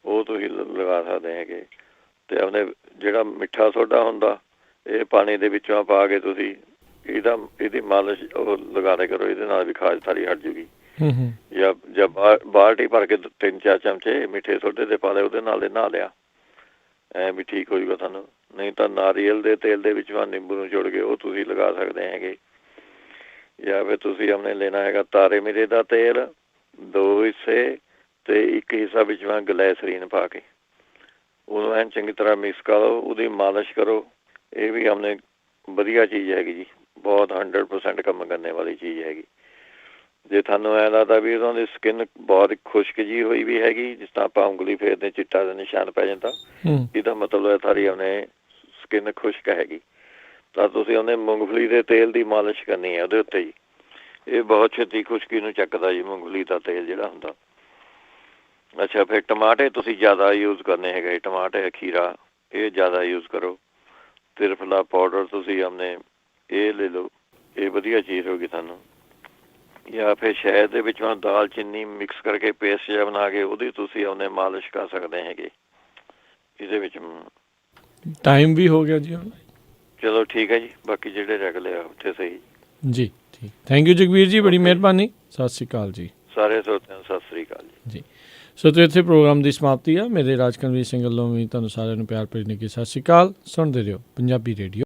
ਉਹ ਤੁਸੀਂ ਲਗਾ ਸਕਦੇ ਹੈਗੇ। ਅਤੇ ਆਪਣੇ ਜਿਹੜਾ ਮਿੱਠਾ ਸੋਡਾ ਹੁੰਦਾ, ਇਹ ਪਾਣੀ ਦੇ ਵਿੱਚੋਂ ਪਾ ਕੇ ਤੁਸੀਂ ਇਹਦੀ ਮਾਲਿਸ਼ ਉਹ ਲਗਾ ਦਿਆ ਕਰੋ। ਇਹਦੇ ਨਾਲ ਵੀ ਖਾਜ ਸਾਰੀ ਹਟ ਜੂਗੀ। ਜਾਂ ਬਾਲਟੀ ਭਰ ਕੇ 3-4 ਚਮਚੇ ਮਿੱਠੇ ਸੋਡੇ ਦੇ ਪਾ ਲਿਆ, ਉਹਦੇ ਨਾਲ ਨਹਾ ਲਿਆ, ਐਂ ਵੀ ਠੀਕ ਹੋ ਜੂਗਾ ਤੁਹਾਨੂੰ। ਨਹੀਂ ਤਾਂ ਨਾਰੀਅਲ ਦੇ ਤੇਲ ਦੇ ਵਿੱਚ ਨਿੰਬੂ ਨੂੰ ਜੋੜ ਕੇ ਉਹ ਤੁਸੀਂ ਲਗਾ ਸਕਦੇ ਹੈਗੇ। ਜਾਂ ਫਿਰ ਤੁਸੀਂ ਆਪਣੇ ਲੈਣਾ ਹੈਗਾ ਤਾਰੇ ਮੀਰੇ ਦਾ ਤੇਲ, 2 ਹਿੱਸੇ ਅਤੇ 1 ਹਿੱਸਾ ਵਿੱਚ ਗਲੈਸਰੀਨ ਪਾ ਕੇ ਉਹਨੂੰ ਐਨ ਚੰਗੀ ਤਰ੍ਹਾਂ ਮਿਕਸ ਕਰੋ, ਉਹਦੀ ਮਾਲਿਸ਼ ਕਰੋ। ਇਹ ਵੀ ਆਪਣੇ ਵਧੀਆ ਚੀਜ਼ ਹੈਗੀ ਜੀ, ਬਹੁਤ 100% ਕੰਮ ਕਰਨੇ ਵਾਲੀ ਚੀਜ਼ ਹੈਗੀ। ਜੇ ਤੁਹਾਨੂੰ ਐਂ ਲੱਗਦਾ ਵੀ ਉਹਨਾਂ ਦੀ ਸਕਿਨ ਬਹੁਤ ਖੁਸ਼ਕ ਜਿਹੀ ਹੋਈ ਵੀ ਹੈਗੀ, ਜਿਸ ਤਰ੍ਹਾਂ ਆਪਾਂ ਉਂਗਲੀ ਫੇਰਦੇ ਚਿੱਟਾ ਦਾ ਨਿਸ਼ਾਨ ਪੈ ਜਾਂਦਾ, ਇਹਦਾ ਮਤਲਬ ਹੈ ਸਾਰੀ ਆਪਣੇ ਸਕਿਨ ਖੁਸ਼ਕ ਹੈਗੀ, ਤਾਂ ਤੁਸੀਂ ਉਹਨੇ ਮੂੰਗਫਲੀ ਦੇ ਤੇਲ ਦੀ ਮਾਲਿਸ਼ ਕਰਨੀ ਹੈ ਉਹਦੇ ਉੱਤੇ ਜੀ। ਇਹ ਬਹੁਤ ਛੇਤੀ ਖੁਸ਼ਕੀ ਨੂੰ ਚੱਕਦਾ ਜੀ, ਮੂੰਗਫਲੀ ਦਾ ਤੇਲ ਜਿਹੜਾ ਹੁੰਦਾ। ਅੱਛਾ, ਫਿਰ ਟਮਾਟੇ ਤੁਸੀਂ ਜ਼ਿਆਦਾ ਯੂਜ਼ ਕਰਨੇ ਹੈਗੇ, ਟਮਾਟੇ, ਖੀਰਾ ਇਹ ਜ਼ਿਆਦਾ ਯੂਜ਼ ਕਰੋ। ਤਿਰਫਲਾ ਪਾਊਡਰ ਤੁਸੀਂ ਆਪਣੇ ਇਹ ਲੈ ਲਓ, ਇਹ ਵਧੀਆ ਚੀਜ਼ ਹੋਗੀ ਤੁਹਾਨੂੰ। ਜਾਂ ਫਿਰ ਸ਼ਹਿਦ ਦੇ ਵਿੱਚੋਂ ਦਾਲਚੀਨੀ ਮਿਕਸ ਕਰਕੇ ਪੇਸਟ ਜਿਹਾ ਬਣਾ ਕੇ ਉਹਦੀ ਤੁਸੀਂ ਉਹਨੇ ਮਾਲਿਸ਼ ਕਰ ਸਕਦੇ ਹੈਗੇ ਇਹਦੇ ਵਿੱਚ। ਟਾਈਮ ਵੀ ਹੋ ਗਿਆ ਜੀ ਹੁਣ। ਚਲੋ ਠੀਕ ਹੈ ਜੀ, ਬਾਕੀ ਜਿਹੜੇ ਰੈਗੂਲਰ ਉੱਥੇ ਸਹੀ ਜੀ। ਠੀਕ, ਥੈਂਕ ਯੂ ਜਗਵੀਰ ਜੀ, ਬੜੀ ਮਿਹਰਬਾਨੀ। ਸਤਿ ਸ਼੍ਰੀ ਅਕਾਲ ਜੀ। ਸਾਰੇ ਸਰੋਤਿਆਂ ਨੂੰ ਸਤਿ ਸ਼੍ਰੀ ਅਕਾਲ ਜੀ। ਸੋ ਤੇ ਇੱਥੇ ਪ੍ਰੋਗਰਾਮ ਦੀ ਸਮਾਪਤੀ ਆ। ਮੇਰੇ ਰਾਜਕਨਵੀਰ ਸਿੰਘ ਵੱਲੋਂ ਵੀ ਤੁਹਾਨੂੰ ਸਾਰਿਆਂ ਨੂੰ ਪਿਆਰ ਭਰੀ ਨਿੱਘੀ ਸਤਿ ਸ਼੍ਰੀ ਅਕਾਲ। ਸੁਣਦੇ ਰਹੋ ਪੰਜਾਬੀ ਰੇਡੀਓ।